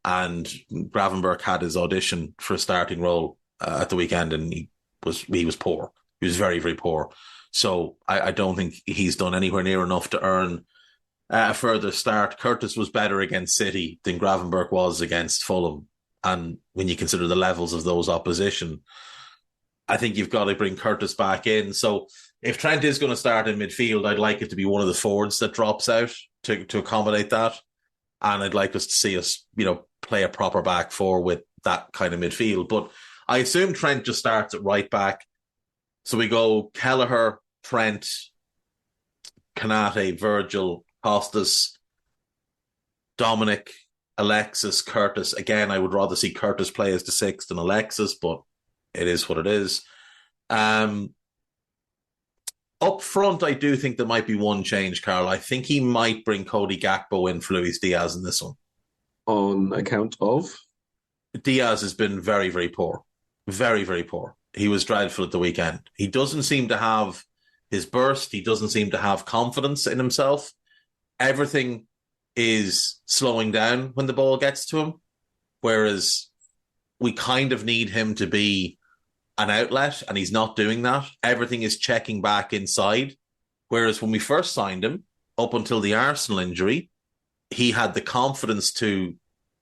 And Gravenberch had his audition for a starting role at the weekend, and he was poor. He was very, very poor. So I don't think he's done anywhere near enough to earn a further start. Curtis was better against City than Gravenberch was against Fulham. And when you consider the levels of those opposition, I think you've got to bring Curtis back in. So if Trent is going to start in midfield, I'd like it to be one of the forwards that drops out to accommodate that. And I'd like us to see us, play a proper back four with that kind of midfield. But I assume Trent just starts at right back. So we go Kelleher, Trent, Kanate, Virgil, Costas, Dominic, Alexis, Curtis. Again, I would rather see Curtis play as the sixth than Alexis, but it is what it is. Up front, I do think there might be one change, Karl. I think he might bring Cody Gakpo in for Luis Diaz in this one. On account of? Diaz has been very, very poor. Very, very poor. He was dreadful at the weekend. He doesn't seem to have his burst. He doesn't seem to have confidence in himself. Everything is slowing down when the ball gets to him, whereas we kind of need him to be an outlet, and he's not doing that. Everything is checking back inside, whereas when we first signed him, up until the Arsenal injury, he had the confidence to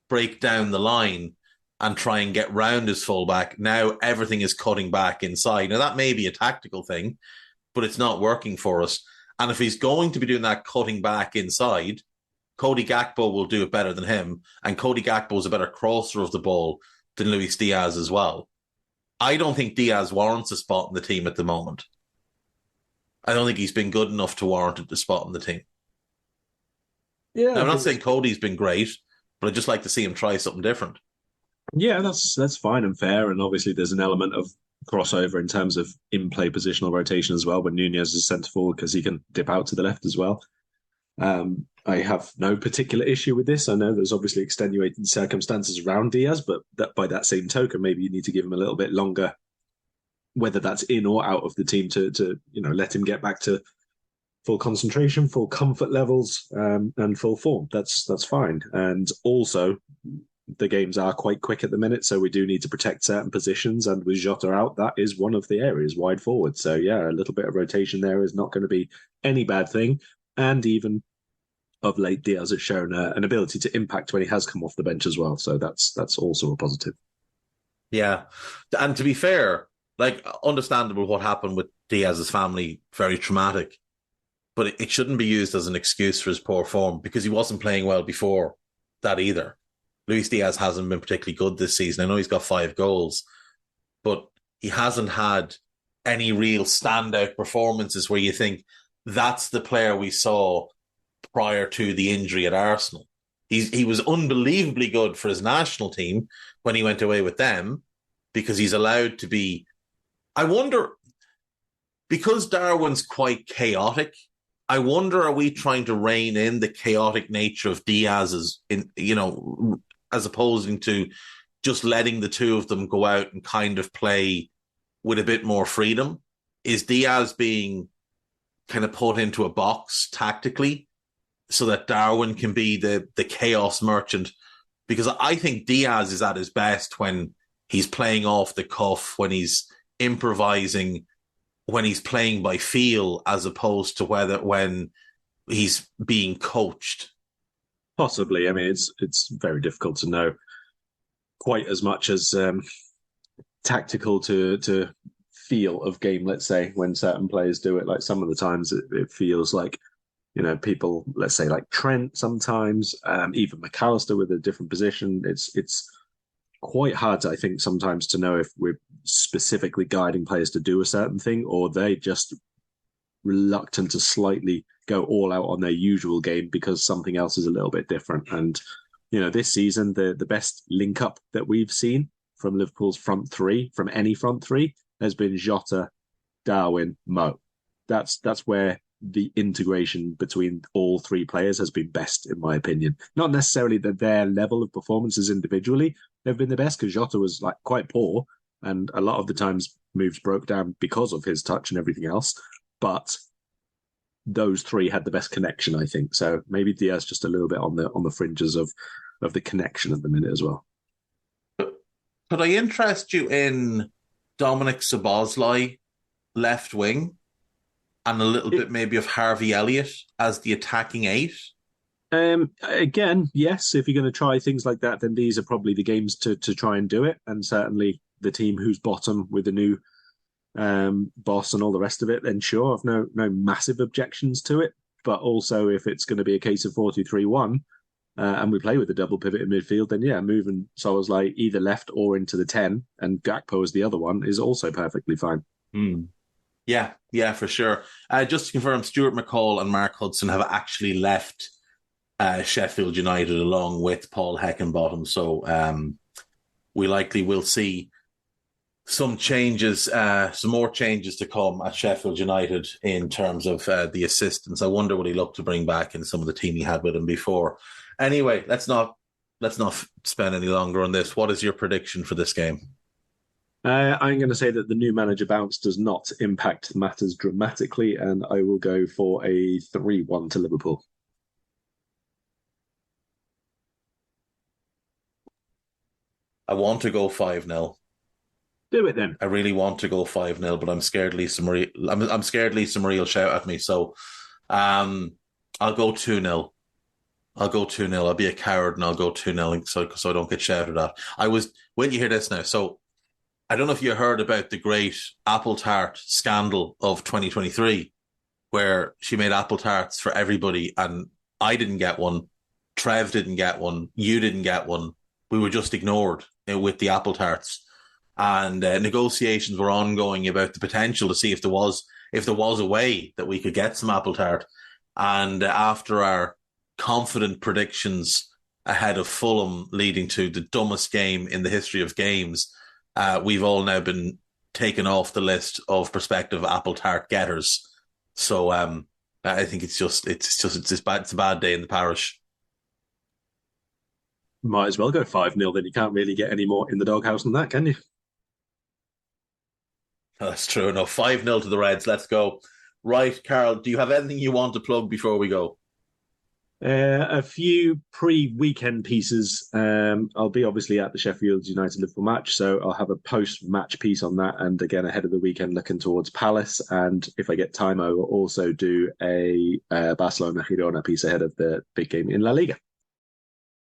break down the line and try and get round his fullback. Now everything is cutting back inside. Now that may be a tactical thing, but it's not working for us. And if he's going to be doing that cutting back inside, Cody Gakpo will do it better than him. And Cody Gakpo is a better crosser of the ball than Luis Diaz as well. I don't think Diaz warrants a spot in the team at the moment. I don't think he's been good enough to warrant a spot in the team. Yeah, now, I'm not saying Cody's been great, but I'd just like to see him try something different. Yeah, that's fine and fair. And obviously there's an element of crossover in terms of in-play positional rotation as well when Nunez is centre forward, because he can dip out to the left as well. I have no particular issue with this. I know there's obviously extenuating circumstances around Diaz, but that by that same token, maybe you need to give him a little bit longer, whether that's in or out of the team, to let him get back to full concentration, full comfort levels, and full form. That's fine. And also, the games are quite quick at the minute, so we do need to protect certain positions. And with Jota out, that is one of the areas wide forward. So yeah, a little bit of rotation there is not going to be any bad thing. And even of late, Diaz has shown an ability to impact when he has come off the bench as well. So that's also a positive. Yeah. And to be fair, understandable what happened with Diaz's family, very traumatic. But it shouldn't be used as an excuse for his poor form, because he wasn't playing well before that either. Luis Diaz hasn't been particularly good this season. I know he's got 5 goals, but he hasn't had any real standout performances where you think that's the player we saw prior to the injury at Arsenal. He was unbelievably good for his national team when he went away with them, because he's allowed to be... I wonder, because Darwin's quite chaotic, I wonder, are we trying to rein in the chaotic nature of Diaz's, as opposing to just letting the two of them go out and kind of play with a bit more freedom? Is Diaz being kind of put into a box tactically so that Darwin can be the chaos merchant? Because I think Diaz is at his best when he's playing off the cuff, when he's improvising, when he's playing by feel, as opposed to when he's being coached. Possibly. I mean, it's very difficult to know. quite as much as tactical to feel of game, let's say, when certain players do it. Like some of the times it feels like, people, let's say like Trent sometimes, even McAllister with a different position. It's quite hard, I think, sometimes to know if we're specifically guiding players to do a certain thing or they just reluctant to slightly go all out on their usual game because something else is a little bit different. And, this season, the best link up that we've seen from Liverpool's front three, from any front three, has been Jota, Darwin, Mo. That's where the integration between all three players has been best, in my opinion. Not necessarily that their level of performances individually have been the best, because Jota was like quite poor, and a lot of the times moves broke down because of his touch and everything else. But those three had the best connection, I think. So maybe Diaz just a little bit on the fringes of the connection at the minute as well. Could I interest you in Dominic Szoboszlai left wing and a little bit maybe of Harvey Elliott as the attacking eight? Again, yes, if you're going to try things like that, then these are probably the games to try and do it. And certainly the team who's bottom with the new boss and all the rest of it, then sure, I've no massive objections to it. But also, if it's going to be a case of 4-2-3-1 and we play with a double pivot in midfield, then yeah, moving Szoboszlai either left or into the 10 and Gakpo as the other one is also perfectly fine. Yeah, for sure. Just to confirm, Stuart McCall and Mark Hudson have actually left Sheffield United along with Paul Heckingbottom. So we likely will see some changes, some more changes to come at Sheffield United in terms of the assistants. I wonder what he looked to bring back in some of the team he had with him before. Anyway, let's not spend any longer on this. What is your prediction for this game? I'm going to say that the new manager bounce does not impact matters dramatically, and I will go for a 3-1 to Liverpool. I want to go 5-0. Do it then. I really want to go 5-0, but I'm scared Lisa Marie. I'm scared Lisa Marie will shout at me. So, I'll go 2-0. I'll go 2-0. I'll be a coward and I'll go 2-0 so I don't get shouted at. When you hear this now, so I don't know if you heard about the great apple tart scandal of 2023, where she made apple tarts for everybody and I didn't get one, Trev didn't get one, you didn't get one. We were just ignored with the apple tarts. And negotiations were ongoing about the potential to see if there was a way that we could get some apple tart. And after our confident predictions ahead of Fulham leading to the dumbest game in the history of games, we've all now been taken off the list of prospective apple tart getters. So I think it's a bad day in the parish. Might as well go 5-0 then. You can't really get any more in the doghouse than that, can you? That's true enough. 5-0 to the Reds. Let's go. Right, Karl, do you have anything you want to plug before we go? A few pre-weekend pieces. I'll be obviously at the Sheffield United Liverpool match, so I'll have a post-match piece on that. And again, ahead of the weekend, looking towards Palace. And if I get time, I will also do a Barcelona-Girona piece ahead of the big game in La Liga.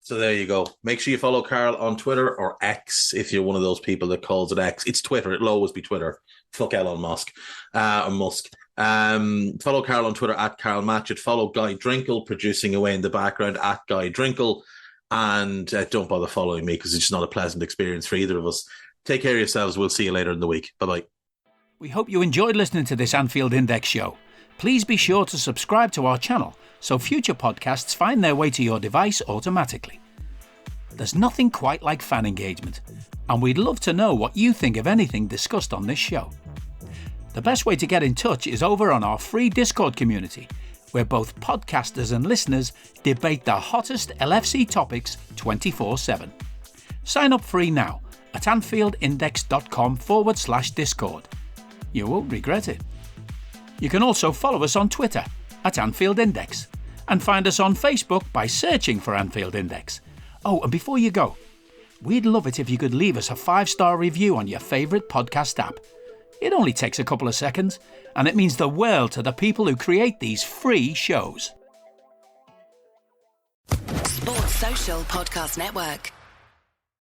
So there you go. Make sure you follow Karl on Twitter or X if you're one of those people that calls it X. It's Twitter. It'll always be Twitter. Fuck Elon Musk. Or Musk. Follow Karl on Twitter at Karl Matchett. Follow Guy Drinkle producing away in the background at Guy Drinkle. And don't bother following me because it's just not a pleasant experience for either of us. Take care of yourselves. We'll see you later in the week. Bye-bye. We hope you enjoyed listening to this Anfield Index show. Please be sure to subscribe to our channel so future podcasts find their way to your device automatically. There's nothing quite like fan engagement, and we'd love to know what you think of anything discussed on this show. The best way to get in touch is over on our free Discord community, where both podcasters and listeners debate the hottest LFC topics 24/7. Sign up free now at AnfieldIndex.com/Discord. You won't regret it. You can also follow us on Twitter at Anfield Index and find us on Facebook by searching for Anfield Index. Oh, and before you go, we'd love it if you could leave us a 5-star review on your favourite podcast app. It only takes a couple of seconds, and it means the world to the people who create these free shows. Sports Social Podcast Network.